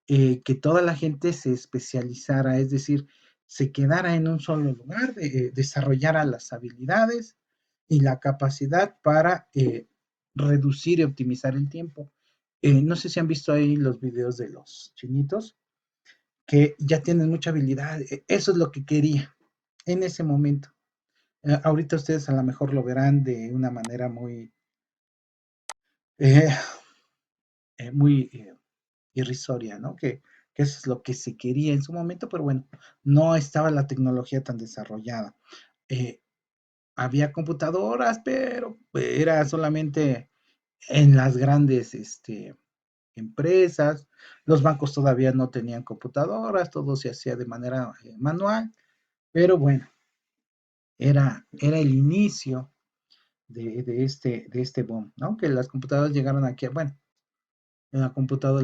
que toda la gente se especializara, es decir, se quedara en un solo lugar, desarrollara las habilidades y la capacidad para reducir y optimizar el tiempo. No sé si han visto ahí los videos de los chinitos que ya tienen mucha habilidad. Eso es lo que quería en ese momento. Ahorita ustedes a lo mejor lo verán de una manera eh, muy irrisoria, ¿no? Que eso es lo que se quería en su momento, pero bueno, no estaba la tecnología tan desarrollada. Eh, Había computadoras, pero era solamente en las grandes empresas. Los bancos todavía no tenían computadoras, todo se hacía de manera manual, pero bueno, era el inicio de este boom, ¿no? Que las computadoras llegaron aquí, bueno, la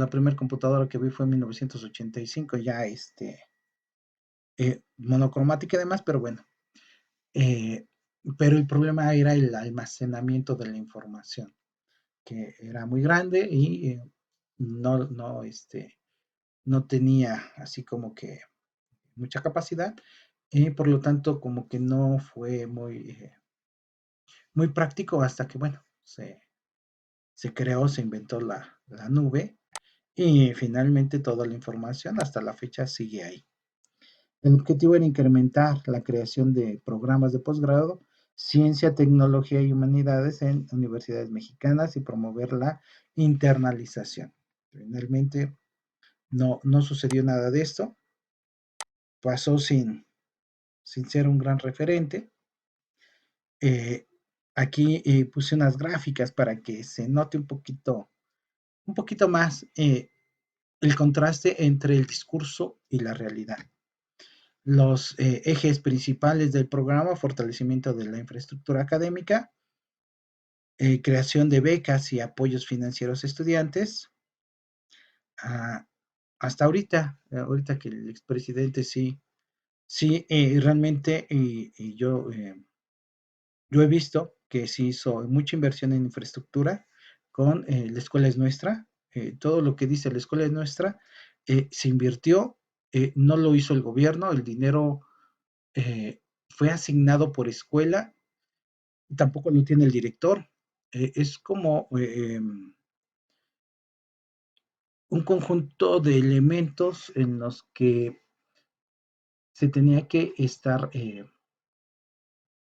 primera computadora que vi fue en 1985, ya monocromática y demás, pero bueno, eh, pero el problema era el almacenamiento de la información, que era muy grande y no tenía así como que mucha capacidad, y por lo tanto como que no fue muy práctico hasta que, bueno, se creó, se inventó la nube y finalmente toda la información hasta la fecha sigue ahí. El objetivo era incrementar la creación de programas de posgrado, ciencia, tecnología y humanidades en universidades mexicanas y promover la internalización. Finalmente no sucedió nada de esto, pasó sin ser un gran referente. Eh, Aquí puse unas gráficas para que se note un poquito más el contraste entre el discurso y la realidad. Los ejes principales del programa: fortalecimiento de la infraestructura académica, creación de becas y apoyos financieros a estudiantes. Ah, hasta ahorita que el expresidente sí, realmente, y yo he visto que sí hizo mucha inversión en infraestructura con la escuela es nuestra. Todo lo que dice la escuela es nuestra se invirtió, no lo hizo el gobierno, el dinero fue asignado por escuela, tampoco lo tiene el director. Es como un conjunto de elementos en los que se tenía que estar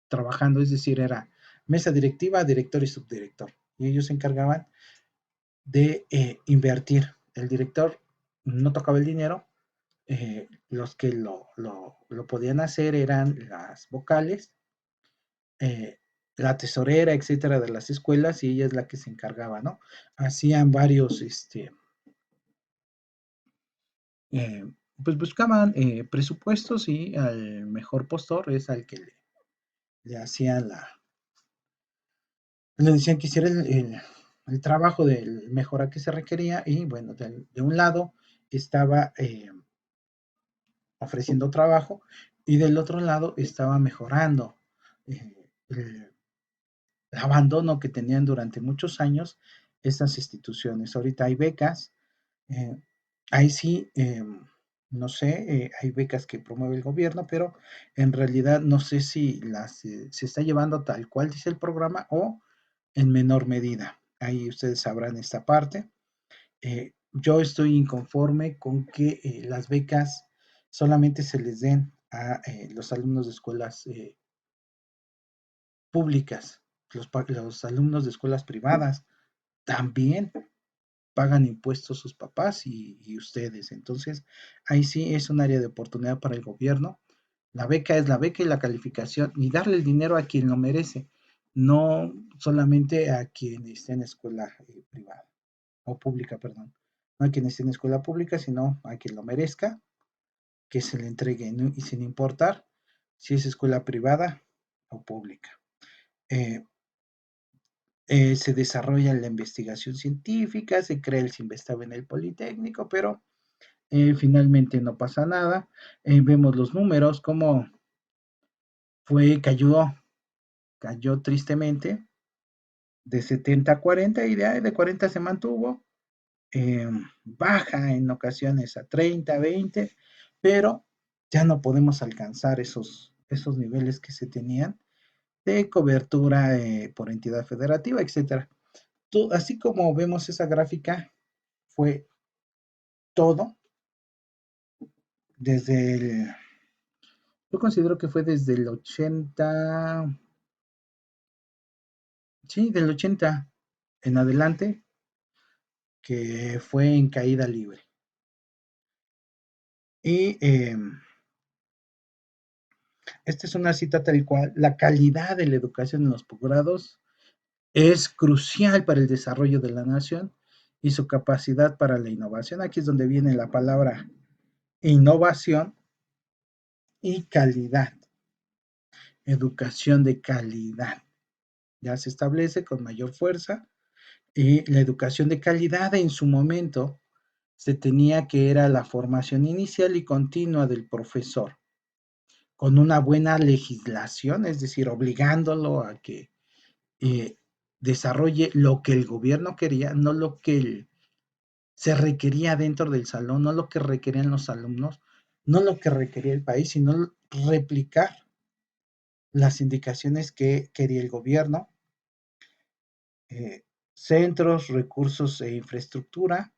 trabajando, es decir, era mesa directiva, director y subdirector. Y ellos se encargaban de invertir. El director no tocaba el dinero, los que lo podían hacer eran las vocales, eh, la tesorera, etcétera, de las escuelas, y ella es la que se encargaba, ¿no? Hacían varios, eh, pues buscaban presupuestos y al mejor postor es al que le hacían le decían que hiciera el trabajo del mejora que se requería y bueno, de un lado estaba ofreciendo trabajo y del otro lado estaba mejorando el abandono que tenían durante muchos años estas instituciones. Ahorita hay becas, eh, ahí sí, no sé, hay becas que promueve el gobierno, pero en realidad no sé si se está llevando tal cual dice el programa o en menor medida. Ahí ustedes sabrán esta parte. Yo estoy inconforme con que las becas solamente se les den a los alumnos de escuelas públicas, los alumnos de escuelas privadas también. pagan impuestos sus papás y ustedes. Entonces, ahí sí es un área de oportunidad para el gobierno. La beca es la beca y la calificación y darle el dinero a quien lo merece, no solamente a quien esté en escuela privada o pública, perdón. No a quien esté en escuela pública, sino a quien lo merezca, que se le entregue, ¿no? Y sin importar si es escuela privada o pública. Eh, se desarrolla la investigación científica, se crea el Cinvestav en el Politécnico, pero finalmente no pasa nada. Vemos los números, cómo cayó tristemente de 70 a 40 y de 40 se mantuvo, baja en ocasiones a 30, 20, pero ya no podemos alcanzar esos niveles que se tenían de cobertura por entidad federativa, etcétera. Así como vemos esa gráfica, fue todo desde yo considero que fue desde el 80, sí, del 80 en adelante, que fue en caída libre. Y esta es una cita tal cual: la calidad de la educación en los posgrados es crucial para el desarrollo de la nación y su capacidad para la innovación. Aquí es donde viene la palabra innovación y calidad, educación de calidad. Ya se establece con mayor fuerza y la educación de calidad en su momento se tenía que era la formación inicial y continua del profesor, con una buena legislación, es decir, obligándolo a que eh, desarrolle lo que el gobierno quería, no lo que se requería dentro del salón, no lo que requerían los alumnos, no lo que requería el país, sino replicar las indicaciones que quería el gobierno, centros, recursos e infraestructura,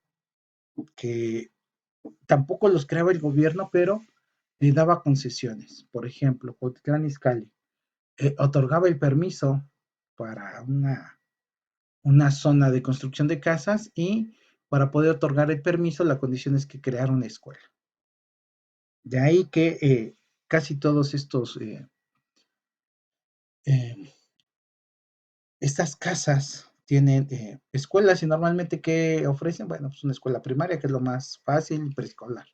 que tampoco los creaba el gobierno, pero le daba concesiones. Por ejemplo, Cuautitlán Izcalli otorgaba el permiso para una zona de construcción de casas y para poder otorgar el permiso, la condición es que creara una escuela. De ahí que casi todos eh, estas casas tienen escuelas y normalmente ¿qué ofrecen? Bueno, pues una escuela primaria, que es lo más fácil, preescolar.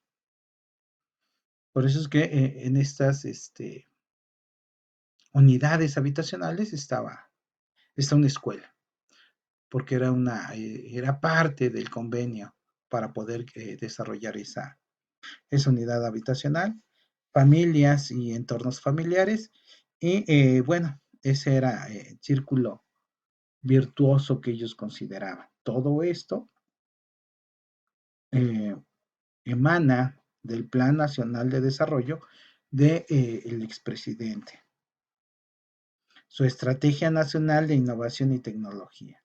Por eso es que en estas unidades habitacionales está una escuela, porque era parte del convenio para poder desarrollar esa unidad habitacional, familias y entornos familiares. Y bueno, ese era el círculo virtuoso que ellos consideraban. Todo esto eh, emana del Plan Nacional de Desarrollo del expresidente, su Estrategia Nacional de Innovación y Tecnología.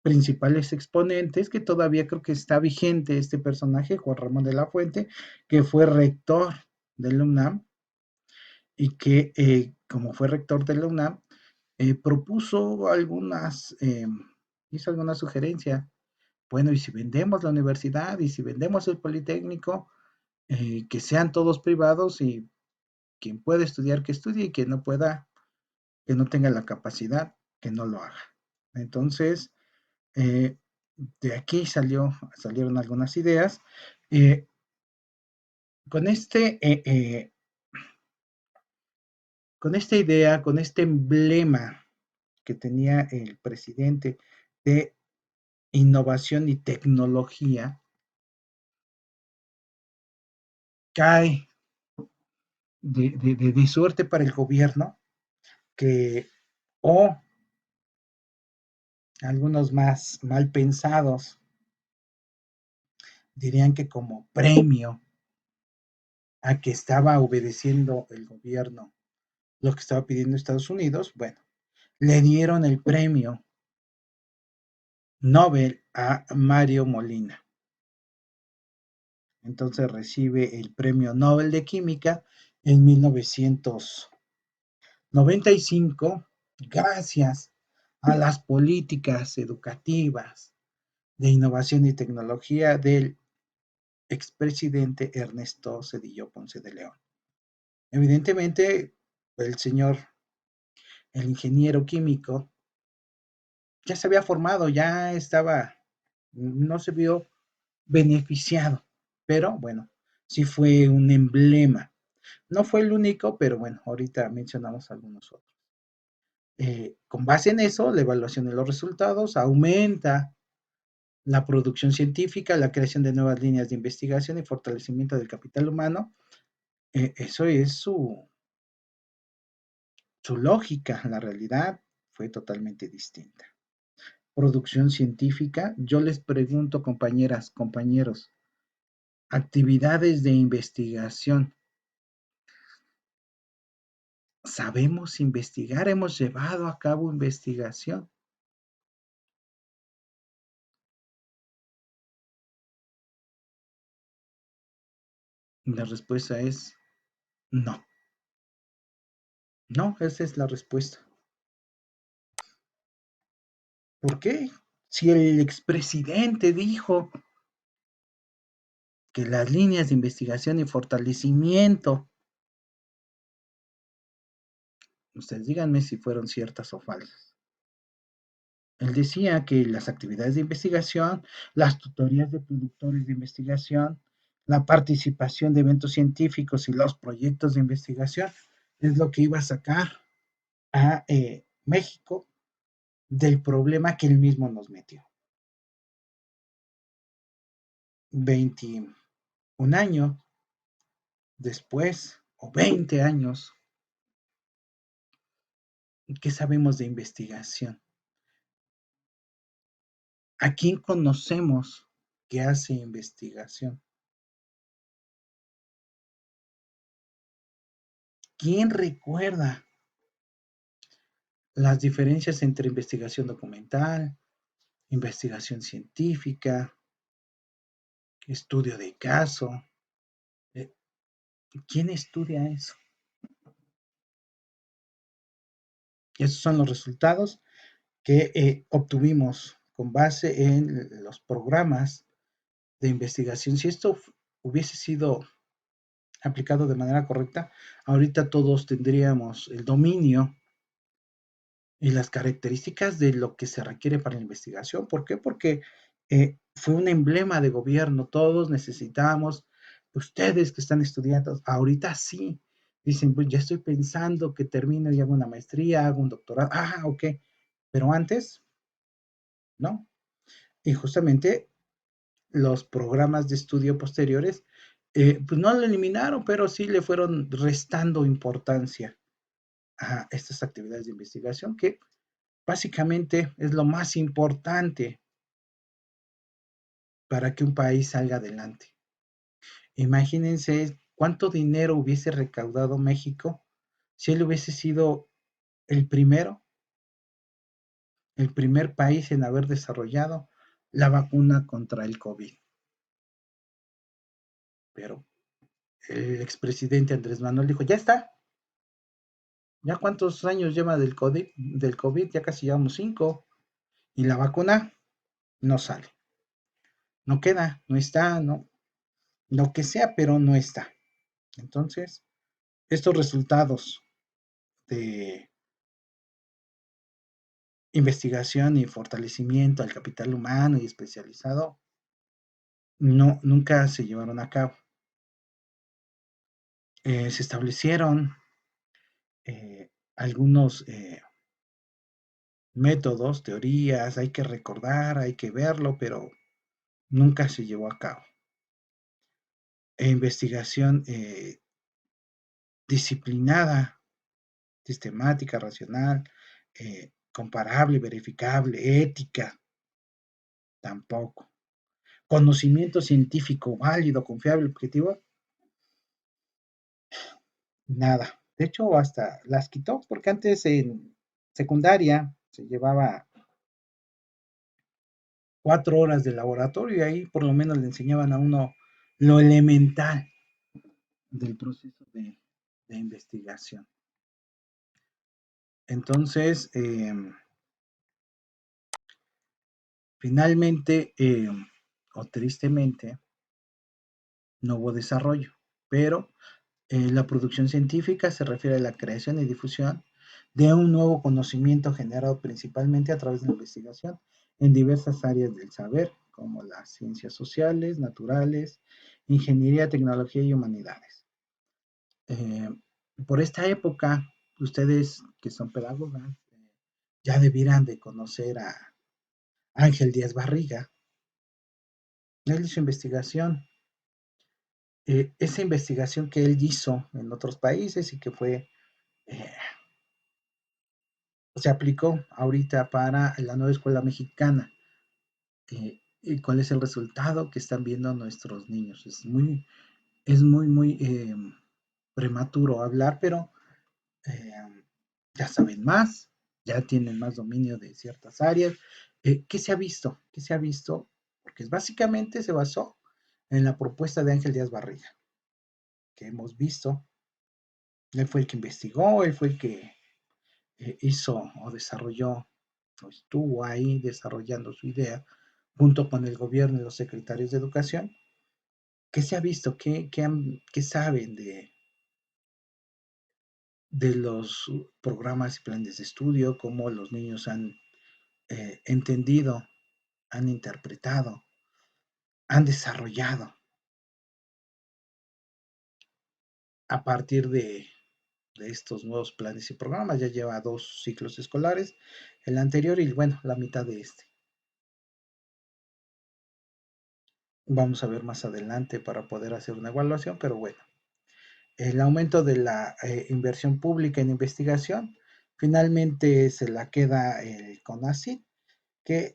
Principales exponentes, que todavía creo que está vigente este personaje, Juan Ramón de la Fuente, que fue rector de la UNAM y que como fue rector de la UNAM, propuso hizo alguna sugerencia. Bueno, y si vendemos la universidad y si vendemos el Politécnico, que sean todos privados y quien pueda estudiar, que estudie y quien no pueda, que no tenga la capacidad, que no lo haga. Entonces, eh, de aquí salieron algunas ideas. Eh, con, con esta idea, con este emblema que tenía el presidente de innovación y tecnología, cae de suerte para el gobierno que, o algunos más mal pensados dirían que como premio a que estaba obedeciendo el gobierno lo que estaba pidiendo Estados Unidos, bueno, le dieron el premio Nobel a Mario Molina. Entonces recibe el premio Nobel de Química en 1995 gracias a las políticas educativas de Innovación y Tecnología del expresidente Ernesto Zedillo Ponce de León. Evidentemente, el señor, el ingeniero químico, ya se había formado, ya estaba, no se vio beneficiado, pero bueno, sí fue un emblema. No fue el único, pero bueno, ahorita mencionamos algunos otros. Con base en eso, la evaluación de los resultados aumenta la producción científica, la creación de nuevas líneas de investigación y fortalecimiento del capital humano. Eso es su lógica. La realidad fue totalmente distinta. Producción científica, yo les pregunto, compañeras, compañeros, actividades de investigación. ¿Sabemos investigar? ¿Hemos llevado a cabo investigación? La respuesta es no. No, esa es la respuesta. ¿Por qué? Si el expresidente dijo que las líneas de investigación y fortalecimiento, ustedes díganme si fueron ciertas o falsas. Él decía que las actividades de investigación, las tutorías de productores de investigación, la participación de eventos científicos y los proyectos de investigación es lo que iba a sacar a México del problema que él mismo nos metió. 21 años después, o 20 años, ¿qué sabemos de investigación? ¿A quién conocemos que hace investigación? ¿Quién recuerda las diferencias entre investigación documental, investigación científica, estudio de caso? Eh, ¿Quién estudia eso? Esos son los resultados que obtuvimos con base en los programas de investigación. Si esto hubiese sido aplicado de manera correcta, ahorita todos tendríamos el dominio y las características de lo que se requiere para la investigación. ¿Por qué? Porque fue un emblema de gobierno. Todos necesitamos, ustedes que están estudiando, ahorita sí, dicen, pues ya estoy pensando que termino y hago una maestría, hago un doctorado. Ah, ok. Pero antes, no. Y justamente los programas de estudio posteriores, pues no lo eliminaron, pero sí le fueron restando importancia a estas actividades de investigación que básicamente es lo más importante para que un país salga adelante. Imagínense cuánto dinero hubiese recaudado México si él hubiese sido el primero, el primer país en haber desarrollado la vacuna contra el COVID. Pero el expresidente Andrés Manuel dijo, ya está, ya cuántos años lleva del COVID, ya casi llevamos 5, y la vacuna no sale, no queda, no está, no, lo que sea, pero no está. Entonces, estos resultados de investigación y fortalecimiento al capital humano y especializado no, nunca se llevaron a cabo. Se establecieron algunos métodos, teorías, hay que recordar, hay que verlo, pero nunca se llevó a cabo. Investigación disciplinada, sistemática, racional, comparable, verificable, ética, tampoco. Conocimiento científico válido, confiable, objetivo, nada. De hecho, hasta las quitó, porque antes en secundaria se llevaba 4 horas de laboratorio y ahí por lo menos le enseñaban a uno lo elemental del proceso de investigación. Entonces, Finalmente, o tristemente, no hubo desarrollo, pero la producción científica se refiere a la creación y difusión de un nuevo conocimiento generado principalmente a través de la investigación en diversas áreas del saber, como las ciencias sociales, naturales, ingeniería, tecnología y humanidades. Eh, por esta época, ustedes que son pedagogas, ya debieran de conocer a Ángel Díaz Barriga. Él hizo investigación, esa investigación que él hizo en otros países y que fue eh, se aplicó ahorita para la nueva escuela mexicana. ¿Y cuál es el resultado que están viendo nuestros niños? Es muy prematuro hablar, pero eh, ya saben más, ya tienen más dominio de ciertas áreas. ¿Qué se ha visto? ¿Qué se ha visto? Porque básicamente se basó en la propuesta de Ángel Díaz Barriga, que hemos visto. Él fue el que investigó, él fue el que hizo o desarrolló, o estuvo ahí desarrollando su idea junto con el gobierno y los secretarios de educación. ¿Qué se ha visto? ¿Qué saben de los programas y planes de estudio? ¿Cómo los niños han entendido, han interpretado, han desarrollado a partir de estos nuevos planes y programas? Ya lleva 2 ciclos escolares, el anterior y bueno, la mitad de este. Vamos a ver más adelante para poder hacer una evaluación, pero bueno, el aumento de la inversión pública en investigación finalmente se la queda el CONACYT, que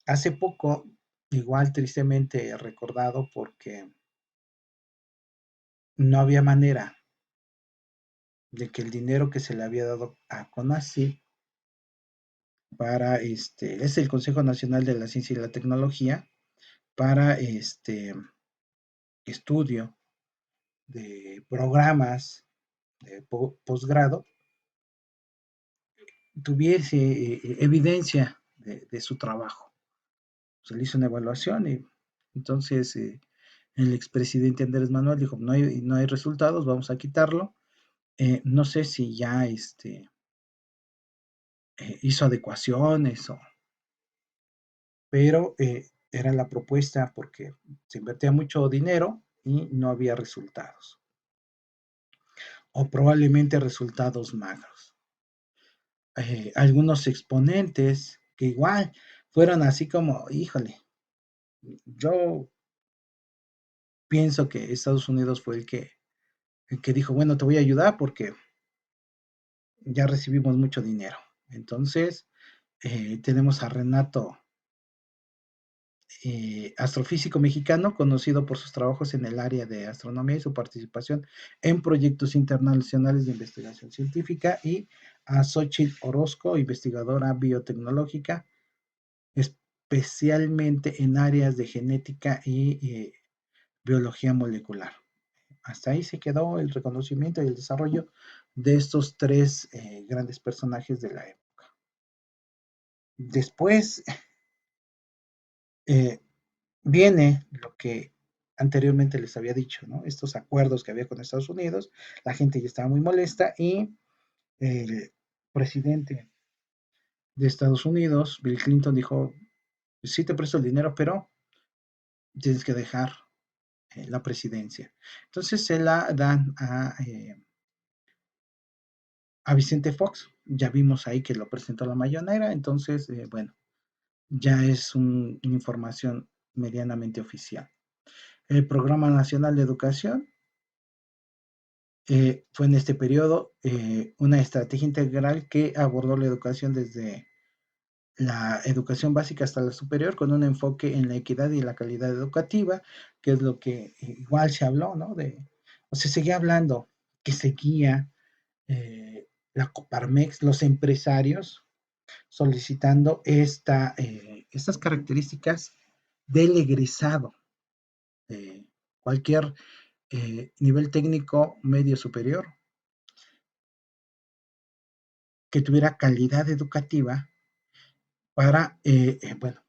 hace poco, igual tristemente recordado porque no había manera de que el dinero que se le había dado a CONACYT para es el Consejo Nacional de la Ciencia y la Tecnología, para estudio de programas de posgrado, tuviese evidencia de su trabajo. Se le hizo una evaluación y entonces el expresidente Andrés Manuel dijo, no hay resultados, vamos a quitarlo. No sé si ya hizo adecuaciones, pero era la propuesta porque se invertía mucho dinero y no había resultados, o probablemente resultados magros. Algunos exponentes que igual fueron así como, híjole, yo pienso que Estados Unidos fue el que dijo, bueno, te voy a ayudar porque ya recibimos mucho dinero. Entonces, tenemos a Renato, astrofísico mexicano, conocido por sus trabajos en el área de astronomía y su participación en proyectos internacionales de investigación científica, y a Xochitl Orozco, investigadora biotecnológica, especialmente en áreas de genética y biología molecular. Hasta ahí se quedó el reconocimiento y el desarrollo de estos tres grandes personajes de la época. Después eh, viene lo que anteriormente les había dicho, ¿no? Estos acuerdos que había con Estados Unidos, la gente ya estaba muy molesta y el presidente de Estados Unidos, Bill Clinton, dijo, sí te presto el dinero, pero tienes que dejar la presidencia. Entonces se la dan a Vicente Fox. Ya vimos ahí que lo presentó la Mayonera, entonces, bueno, ya es una información medianamente oficial. El Programa Nacional de Educación fue en este periodo una estrategia integral que abordó la educación desde la educación básica hasta la superior, con un enfoque en la equidad y la calidad educativa, que es lo que igual se habló, ¿no? O se seguía hablando que seguía la Coparmex, los empresarios, solicitando estas características del egresado, cualquier nivel técnico medio superior, que tuviera calidad educativa para, bueno,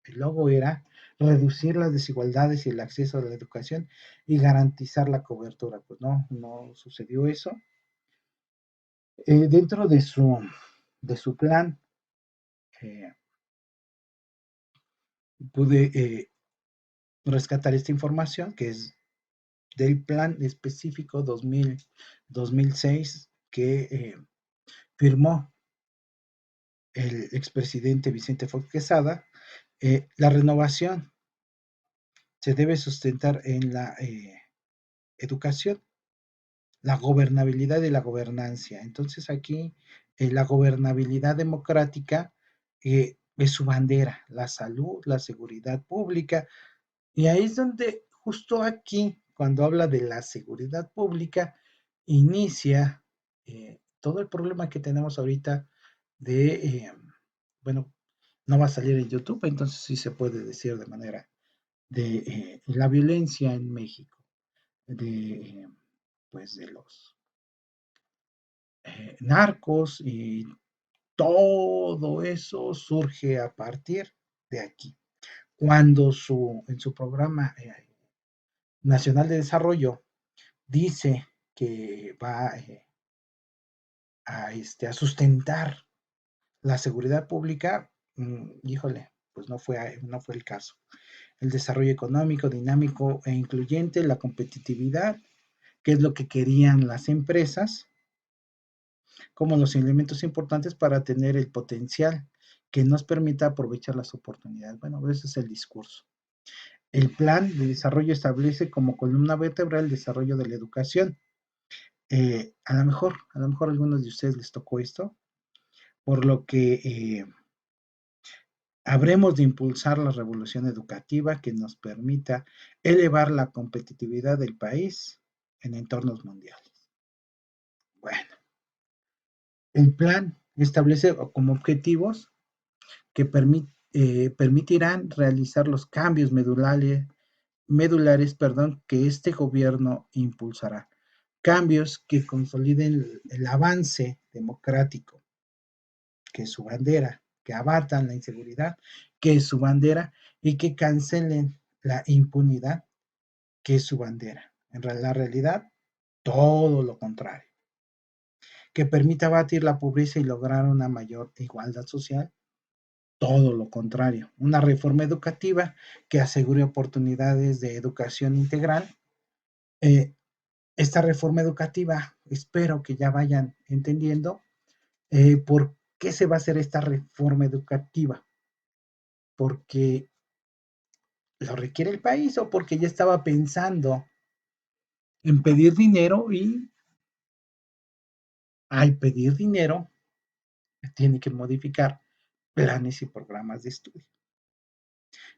el logo era reducir las desigualdades y el acceso a la educación y garantizar la cobertura. Pues no, no sucedió eso. Dentro de su plan, eh, pude rescatar esta información que es del plan específico 2006 que firmó el expresidente Vicente Fox Quesada. La renovación se debe sustentar en la educación, la gobernabilidad y la gobernancia. Entonces aquí la gobernabilidad democrática es su bandera, la salud, la seguridad pública. Y ahí es donde justo aquí, cuando habla de la seguridad pública, inicia todo el problema que tenemos ahorita de, bueno, no va a salir en YouTube, entonces sí se puede decir de manera de la violencia en México, de, pues de los narcos y todo eso surge a partir de aquí. Cuando en su programa nacional de desarrollo dice que va a sustentar la seguridad pública, híjole, pues no fue el caso. El desarrollo económico, dinámico e incluyente, la competitividad, que es lo que querían las empresas, como los elementos importantes para tener el potencial que nos permita aprovechar las oportunidades. Bueno, ese es el discurso. El plan de desarrollo establece como columna vertebral el desarrollo de la educación. A lo mejor a algunos de ustedes les tocó esto, por lo que habremos de impulsar la revolución educativa que nos permita elevar la competitividad del país en entornos mundiales. Bueno, el plan establece como objetivos que permitirán realizar los cambios medulares, perdón, que este gobierno impulsará. Cambios que consoliden el avance democrático, que es su bandera, que abatan la inseguridad, que es su bandera, y que cancelen la impunidad, que es su bandera. En la realidad, todo lo contrario. Que permita abatir la pobreza y lograr una mayor igualdad social, todo lo contrario. Una reforma educativa que asegure oportunidades de educación integral. Eh, esta reforma educativa, espero que ya vayan entendiendo por qué se va a hacer esta reforma educativa. Porque lo requiere el país o porque ya estaba pensando en pedir dinero y al pedir dinero tiene que modificar planes y programas de estudio.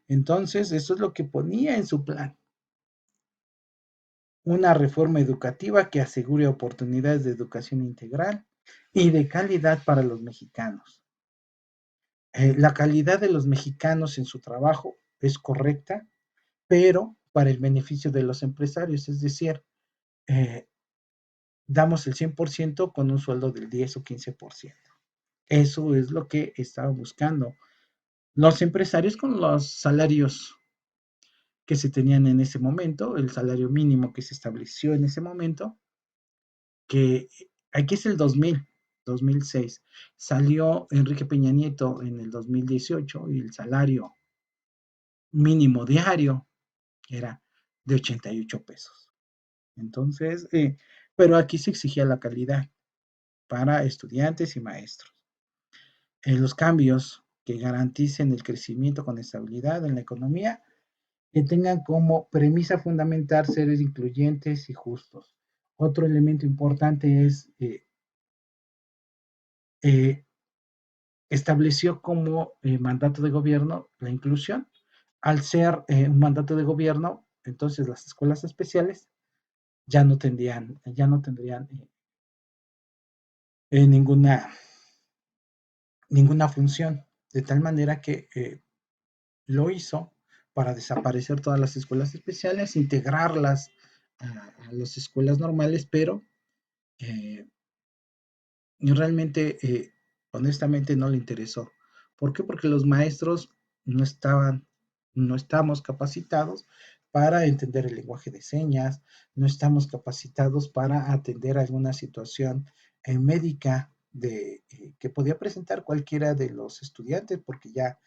Entonces, eso es lo que ponía en su plan. Una reforma educativa que asegure oportunidades de educación integral y de calidad para los mexicanos. La calidad de los mexicanos en su trabajo es correcta, pero para el beneficio de los empresarios, es decir, eh, damos el 100% con un sueldo del 10 o 15%. Eso es lo que estaban buscando los empresarios con los salarios que se tenían en ese momento, el salario mínimo que se estableció en ese momento, que aquí es el 2006. Salió Enrique Peña Nieto en el 2018 y el salario mínimo diario era de 88 pesos. Entonces, pero aquí se exigía la calidad para estudiantes y maestros. Los cambios que garanticen el crecimiento con estabilidad en la economía, que tengan como premisa fundamental ser incluyentes y justos. Otro elemento importante es, eh, estableció como mandato de gobierno la inclusión. Al ser un mandato de gobierno, entonces las escuelas especiales ya no tendrían ninguna, ninguna función, de tal manera que lo hizo para desaparecer todas las escuelas especiales, integrarlas a las escuelas normales, pero realmente, honestamente, no le interesó, ¿Por qué? Porque los maestros no estaban, no estamos capacitados para entender el lenguaje de señas, no estamos capacitados para atender alguna situación médica que podía presentar cualquiera de los estudiantes, porque ya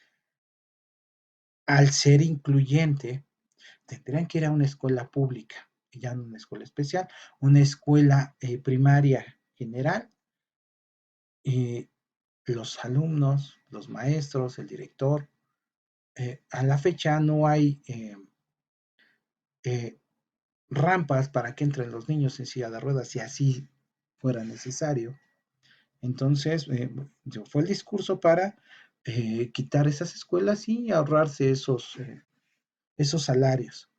al ser incluyente, tendrían que ir a una escuela pública, y ya no una escuela especial, una escuela primaria general, y los alumnos, los maestros, el director, a la fecha no hay eh, rampas para que entren los niños en silla de ruedas si así fuera necesario. Entonces, fue el discurso para quitar esas escuelas y ahorrarse esos salarios.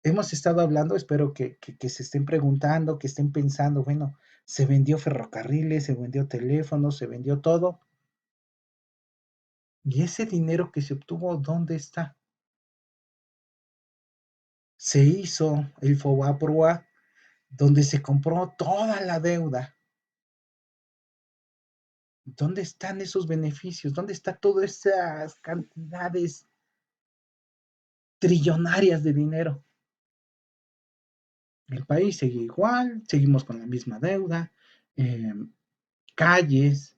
Hemos estado hablando, espero que se estén preguntando, que estén pensando, bueno, se vendió ferrocarriles, se vendió teléfonos, se vendió todo. ¿Y ese dinero que se obtuvo, dónde está? Se hizo el FOBAPROA, donde se compró toda la deuda. ¿Dónde están esos beneficios? ¿Dónde están todas esas cantidades trillonarias de dinero? El país sigue igual, seguimos con la misma deuda, eh, calles,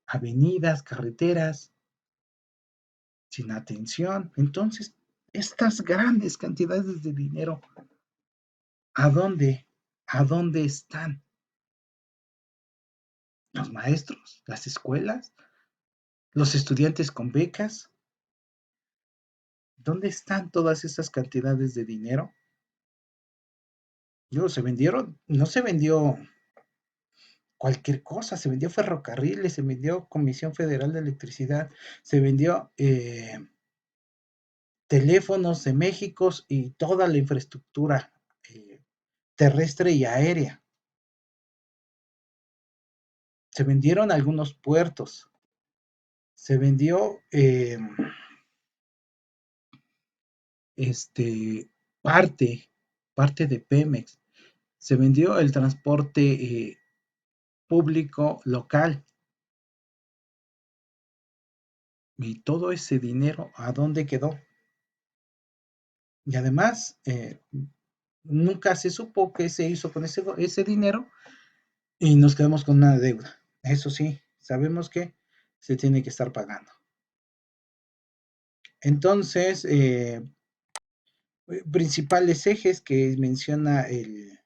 avenidas, carreteras, sin atención. Entonces, estas grandes cantidades de dinero, ¿a dónde? ¿A dónde están? ¿Los maestros? ¿Las escuelas? ¿Los estudiantes con becas? ¿Dónde están todas esas cantidades de dinero? Yo, se vendieron, no se vendió cualquier cosa, se vendió ferrocarriles, se vendió Comisión Federal de Electricidad, se vendió teléfonos de México y toda la infraestructura terrestre y aérea. Se vendieron algunos puertos, se vendió este, parte, parte de Pemex, se vendió el transporte público local. Y todo ese dinero, ¿a dónde quedó? Y además, nunca se supo qué se hizo con ese dinero y nos quedamos con una deuda. Eso sí, sabemos que se tiene que estar pagando. Entonces, principales ejes que menciona el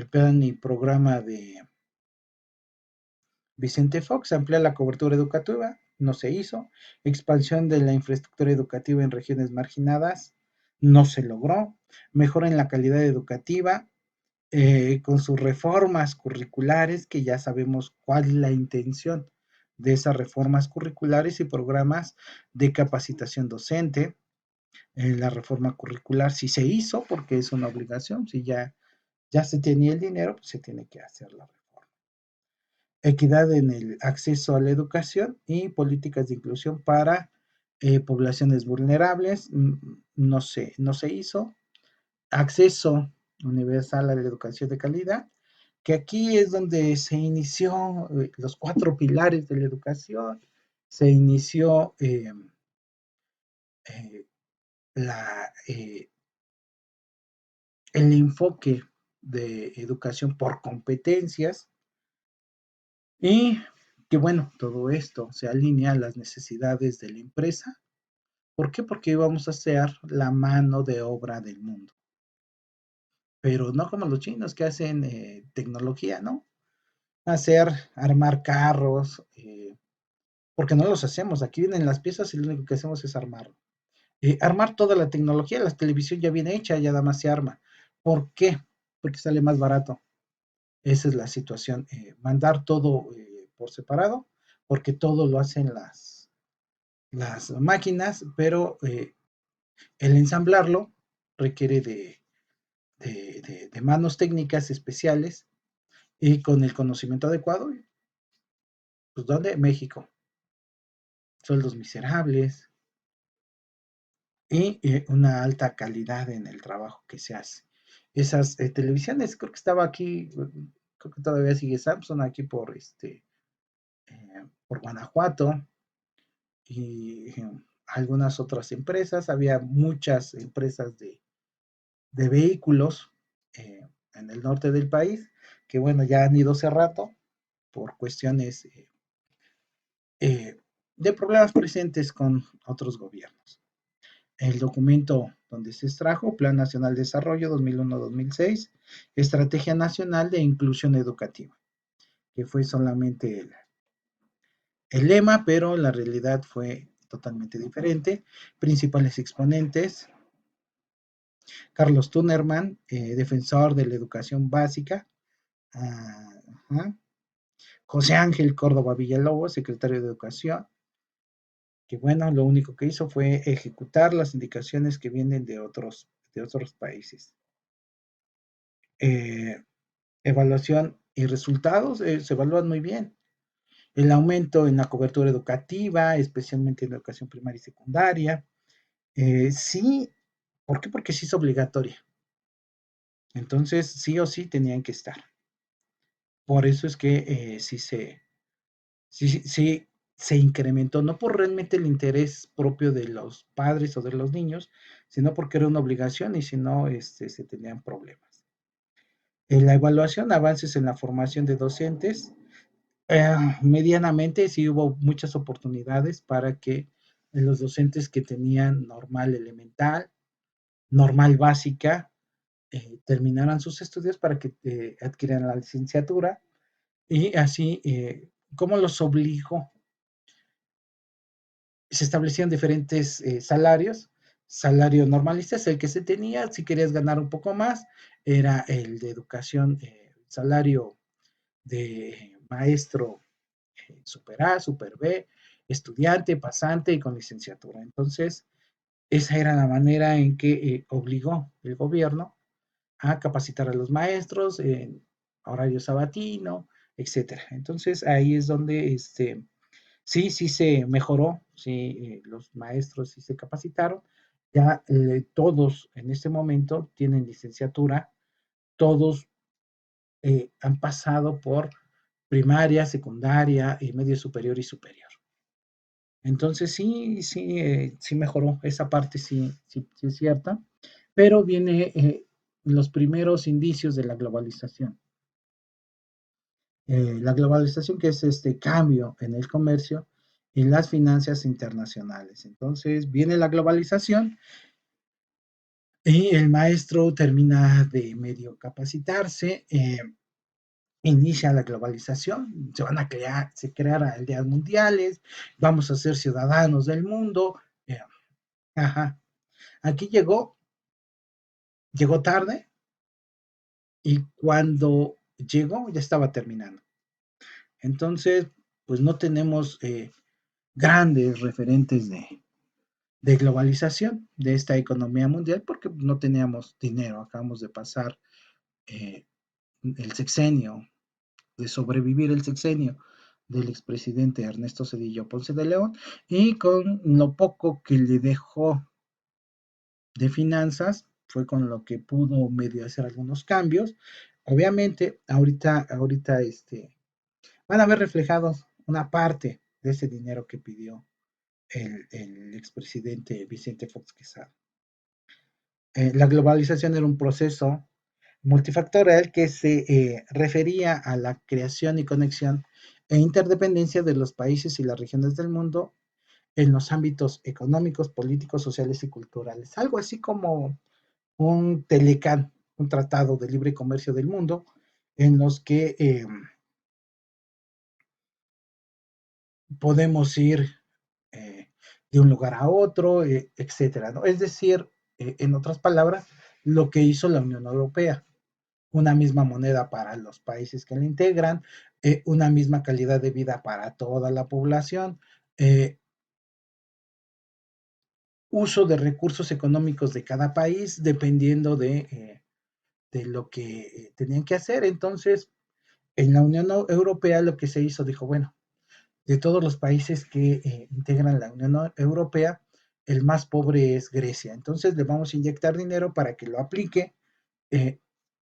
plan y programa de Vicente Fox: ampliar la cobertura educativa, no se hizo; expansión de la infraestructura educativa en regiones marginadas, no se logró; mejora en la calidad educativa, con sus reformas curriculares, que ya sabemos cuál es la intención de esas reformas curriculares y programas de capacitación docente. La reforma curricular sí se hizo porque es una obligación, si ya se tenía el dinero, pues se tiene que hacer la reforma. Equidad en el acceso a la educación y políticas de inclusión para poblaciones vulnerables, no se hizo. Acceso universal a la educación de calidad, que aquí es donde se inició los 4 pilares de la educación, se inició eh, la, el enfoque de educación por competencias, y que bueno, todo esto se alinea a las necesidades de la empresa. ¿Por qué? Porque vamos a ser la mano de obra del mundo, pero no como los chinos que hacen tecnología, ¿no? Armar carros, porque no los hacemos. Aquí vienen las piezas y lo único que hacemos es armarlo. Armar toda la tecnología, la televisión ya viene hecha, ya nada más se arma. ¿Por qué? Porque sale más barato. Esa es la situación. Mandar todo por separado, porque todo lo hacen las máquinas, pero el ensamblarlo requiere de manos técnicas especiales y con el conocimiento adecuado. Pues, ¿dónde? México. Sueldos miserables y una alta calidad en el trabajo que se hace. Esas televisiones, creo que estaba aquí, creo que todavía sigue Samsung aquí por por Guanajuato y algunas otras empresas. Había muchas empresas de vehículos en el norte del país que, bueno, ya han ido cerrando por cuestiones de problemas presentes con otros gobiernos. El documento donde se extrajo, Plan Nacional de Desarrollo 2001-2006, Estrategia Nacional de Inclusión Educativa, que fue solamente el lema, pero la realidad fue totalmente diferente. Principales exponentes, Carlos Tunerman, defensor de la educación básica, uh, José Ángel Córdoba Villalobos, secretario de Educación, que bueno, lo único que hizo fue ejecutar las indicaciones que vienen de otros países. Evaluación y resultados se evalúan muy bien. El aumento en la cobertura educativa, especialmente en educación primaria y secundaria. Sí, ¿por qué? Porque sí es obligatoria. Entonces, sí o sí tenían que estar. Por eso es que sí se incrementó, no por realmente el interés propio de los padres o de los niños, sino porque era una obligación y si no, se tenían problemas. En la evaluación, avances en la formación de docentes, medianamente sí hubo muchas oportunidades para que los docentes que tenían normal elemental, normal básica, terminaran sus estudios para que adquirieran la licenciatura y así, ¿cómo los obligó? Se establecían diferentes salarios. Salario normalista es el que se tenía, si querías ganar un poco más, era el de educación, salario de maestro super A, super B, estudiante, pasante y con licenciatura. Entonces, esa era la manera en que obligó el gobierno a capacitar a los maestros en horario sabatino, etcétera. Entonces, ahí es donde sí se mejoró, sí, los maestros sí se capacitaron. Ya todos en este momento tienen licenciatura, todos han pasado por primaria, secundaria, y medio superior y superior. Entonces sí mejoró, esa parte sí es cierta, pero viene los primeros indicios de la globalización. La globalización que es este cambio en el comercio y las finanzas internacionales. Entonces viene la globalización y el maestro termina de medio capacitarse, inicia la globalización, se crearán aldeas mundiales, vamos a ser ciudadanos del mundo. eh, ajá. Aquí llegó tarde y cuando llegó ya estaba terminando. Entonces, pues no tenemos grandes referentes de globalización de esta economía mundial porque no teníamos dinero. Acabamos de pasar eh, el sexenio, de sobrevivir el sexenio del expresidente Ernesto Zedillo Ponce de León y con lo poco que le dejó de finanzas fue con lo que pudo medio hacer algunos cambios. Obviamente, ahorita van a ver reflejados una parte de ese dinero que pidió el expresidente Vicente Fox Quesada. La globalización era un proceso multifactorial que se refería a la creación y conexión e interdependencia de los países y las regiones del mundo en los ámbitos económicos, políticos, sociales y culturales. Algo así como un Telecán, un tratado de libre comercio del mundo, en los que podemos ir de un lugar a otro, etcétera, ¿no? Es decir, en otras palabras, lo que hizo la Unión Europea, una misma moneda para los países que la integran, una misma calidad de vida para toda la población, uso de recursos económicos de cada país dependiendo de lo que tenían que hacer. Entonces, en la Unión Europea lo que se hizo, dijo, bueno, de todos los países que integran la Unión Europea, el más pobre es Grecia. Entonces le vamos a inyectar dinero para que lo aplique eh,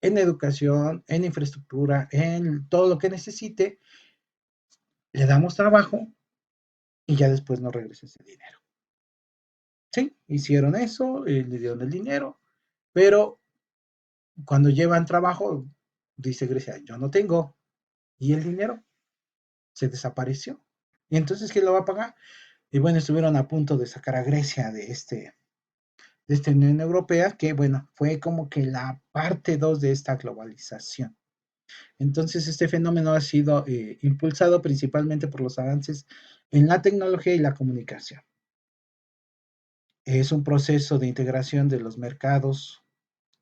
en educación, en infraestructura, en todo lo que necesite, le damos trabajo y ya después nos regresa ese dinero. Sí, hicieron eso, le dieron el dinero, pero cuando llevan trabajo, dice Grecia, yo no tengo, y el dinero se desapareció. Y entonces, ¿quién lo va a pagar? Y bueno, estuvieron a punto de sacar a Grecia de esta Unión Europea, que bueno, fue como que la parte 2 de esta globalización. Entonces, este fenómeno ha sido impulsado principalmente por los avances en la tecnología y la comunicación. Es un proceso de integración de los mercados,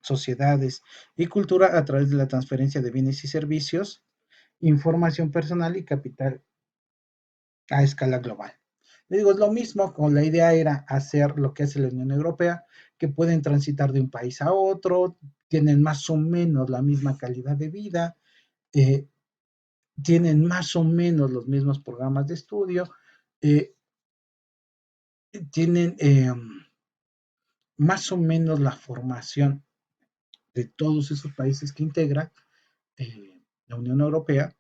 sociedades y cultura a través de la transferencia de bienes y servicios, información personal y capital a escala global. Le digo, es lo mismo, con la idea era hacer lo que hace la Unión Europea, que pueden transitar de un país a otro, tienen más o menos la misma calidad de vida, eh, tienen más o menos los mismos programas de estudio, eh, tienen más o menos la formación de todos esos países que integra la Unión Europea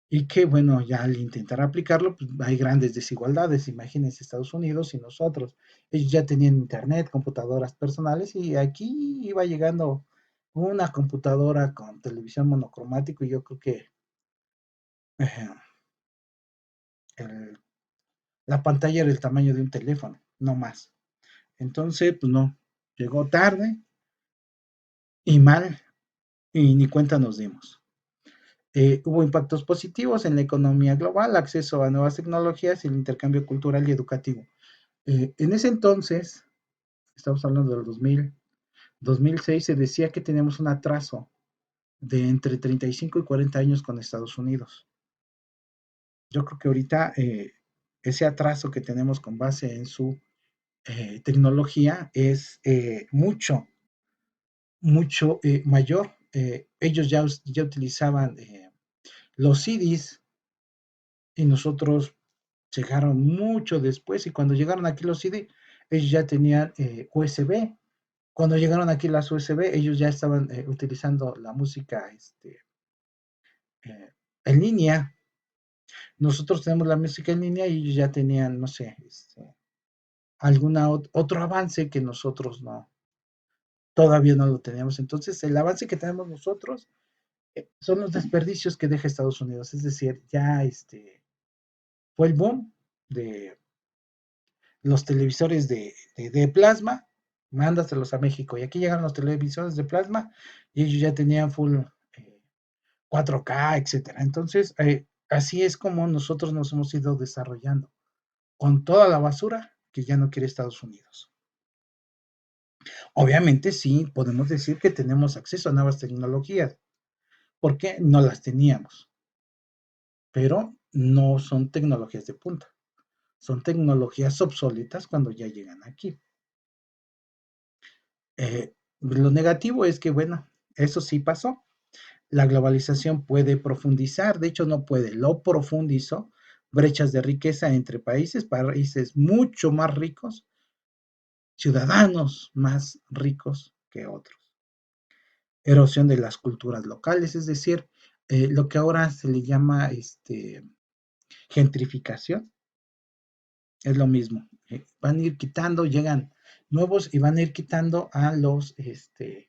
y que, bueno, ya al intentar aplicarlo, pues hay grandes desigualdades. Imagínense Estados Unidos y nosotros. Ellos ya tenían internet, computadoras personales y aquí iba llegando una computadora con televisión monocromático y yo creo que eh, el, la pantalla era el tamaño de un teléfono, no más. Entonces, pues no, llegó tarde y mal y ni cuenta nos dimos. Hubo impactos positivos en la economía global, acceso a nuevas tecnologías y el intercambio cultural y educativo. En ese entonces, estamos hablando del 2006, se decía que teníamos un atraso de entre 35 y 40 años con Estados Unidos. Yo creo que ahorita ese atraso que tenemos con base en su tecnología es mucho mayor. Ellos ya utilizaban los CDs y nosotros llegaron mucho después y cuando llegaron aquí los CD, ellos ya tenían USB. Cuando llegaron aquí las USB, ellos ya estaban utilizando la música eh, en línea. Nosotros tenemos la música en línea y ellos ya tenían, no sé, alguna otro avance que nosotros todavía no lo teníamos. Entonces, el avance que tenemos nosotros son los desperdicios que deja Estados Unidos. Es decir, ya fue el boom de los televisores de plasma, mándaselos a México. Y aquí llegan los televisores de plasma y ellos ya tenían full 4K, etcétera. Entonces, así es como nosotros nos hemos ido desarrollando con toda la basura que ya no quiere Estados Unidos. Obviamente, sí, podemos decir que tenemos acceso a nuevas tecnologías, porque no las teníamos, pero no son tecnologías de punta, son tecnologías obsoletas cuando ya llegan aquí. Lo negativo es que, bueno, eso sí pasó. La globalización puede profundizar, de hecho no puede, lo profundizó, brechas de riqueza entre países mucho más ricos, ciudadanos más ricos que otros. Erosión de las culturas locales, es decir, lo que ahora se le llama gentrificación, es lo mismo. Van a ir quitando, llegan nuevos y van a ir quitando a los que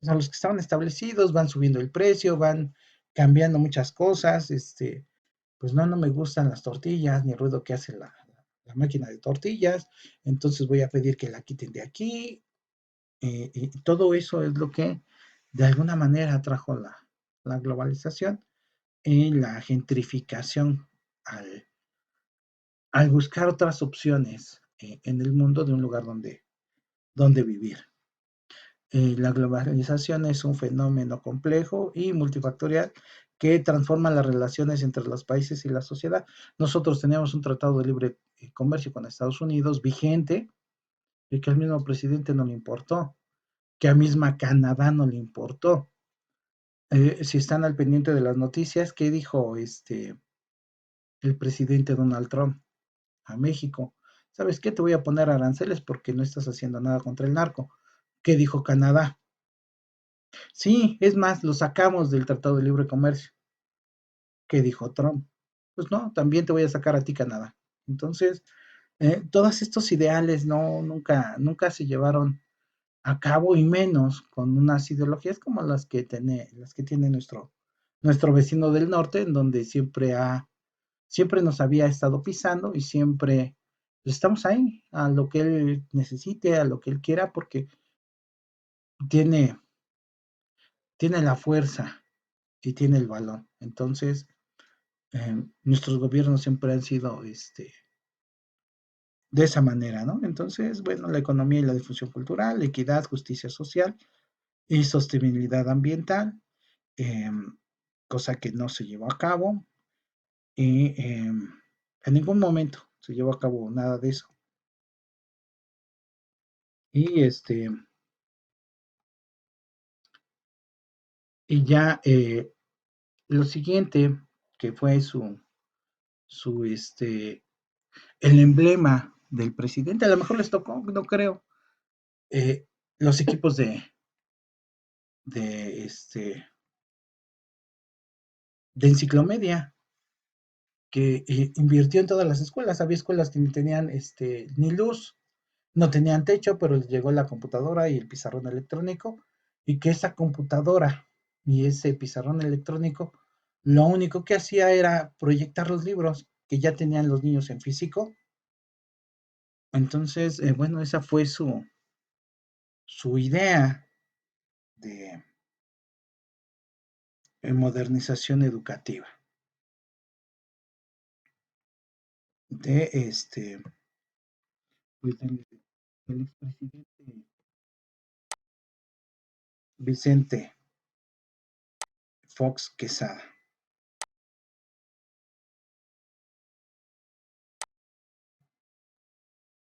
estaban establecidos, van subiendo el precio, van cambiando muchas cosas, pues no me gustan las tortillas, ni el ruido que hace la máquina de tortillas, entonces voy a pedir que la quiten de aquí, y todo eso es lo que de alguna manera trajo la globalización y la gentrificación al, al buscar otras opciones en el mundo de un lugar donde vivir. La globalización es un fenómeno complejo y multifactorial que transforma las relaciones entre los países y la sociedad. Nosotros teníamos un tratado de libre comercio con Estados Unidos vigente y que al mismo presidente no le importó, que a misma Canadá no le importó. Si están al pendiente de las noticias, ¿qué dijo el presidente Donald Trump a México? ¿Sabes qué? Te voy a poner aranceles porque no estás haciendo nada contra el narco. ¿Qué dijo Canadá? Sí, es más, lo sacamos del Tratado de Libre Comercio. ¿Qué dijo Trump? pues no, también te voy a sacar a ti Canadá. Entonces, todos estos ideales no, nunca se llevaron a cabo y menos con unas ideologías como las que tiene nuestro vecino del norte, en donde siempre nos había estado pisando y siempre estamos ahí a lo que él necesite, a lo que él quiera, porque tiene, tiene la fuerza y tiene el balón. Entonces, nuestros gobiernos siempre han sido de esa manera, ¿no? Entonces, bueno, la economía y la difusión cultural, equidad, justicia social y sostenibilidad ambiental, eh, cosa que no se llevó a cabo y en ningún momento se llevó a cabo nada de eso. Y y ya lo siguiente, que fue el emblema del presidente, a lo mejor les tocó, no creo, los equipos de, este, de enciclomedia, que invirtió en todas las escuelas. Había escuelas que ni tenían ni luz, no tenían techo, pero les llegó la computadora y el pizarrón electrónico, y que esa computadora y ese pizarrón electrónico, lo único que hacía era proyectar los libros que ya tenían los niños en físico. Entonces, bueno, esa fue su idea de modernización educativa, de pues, del expresidente Vicente Fox Quesada.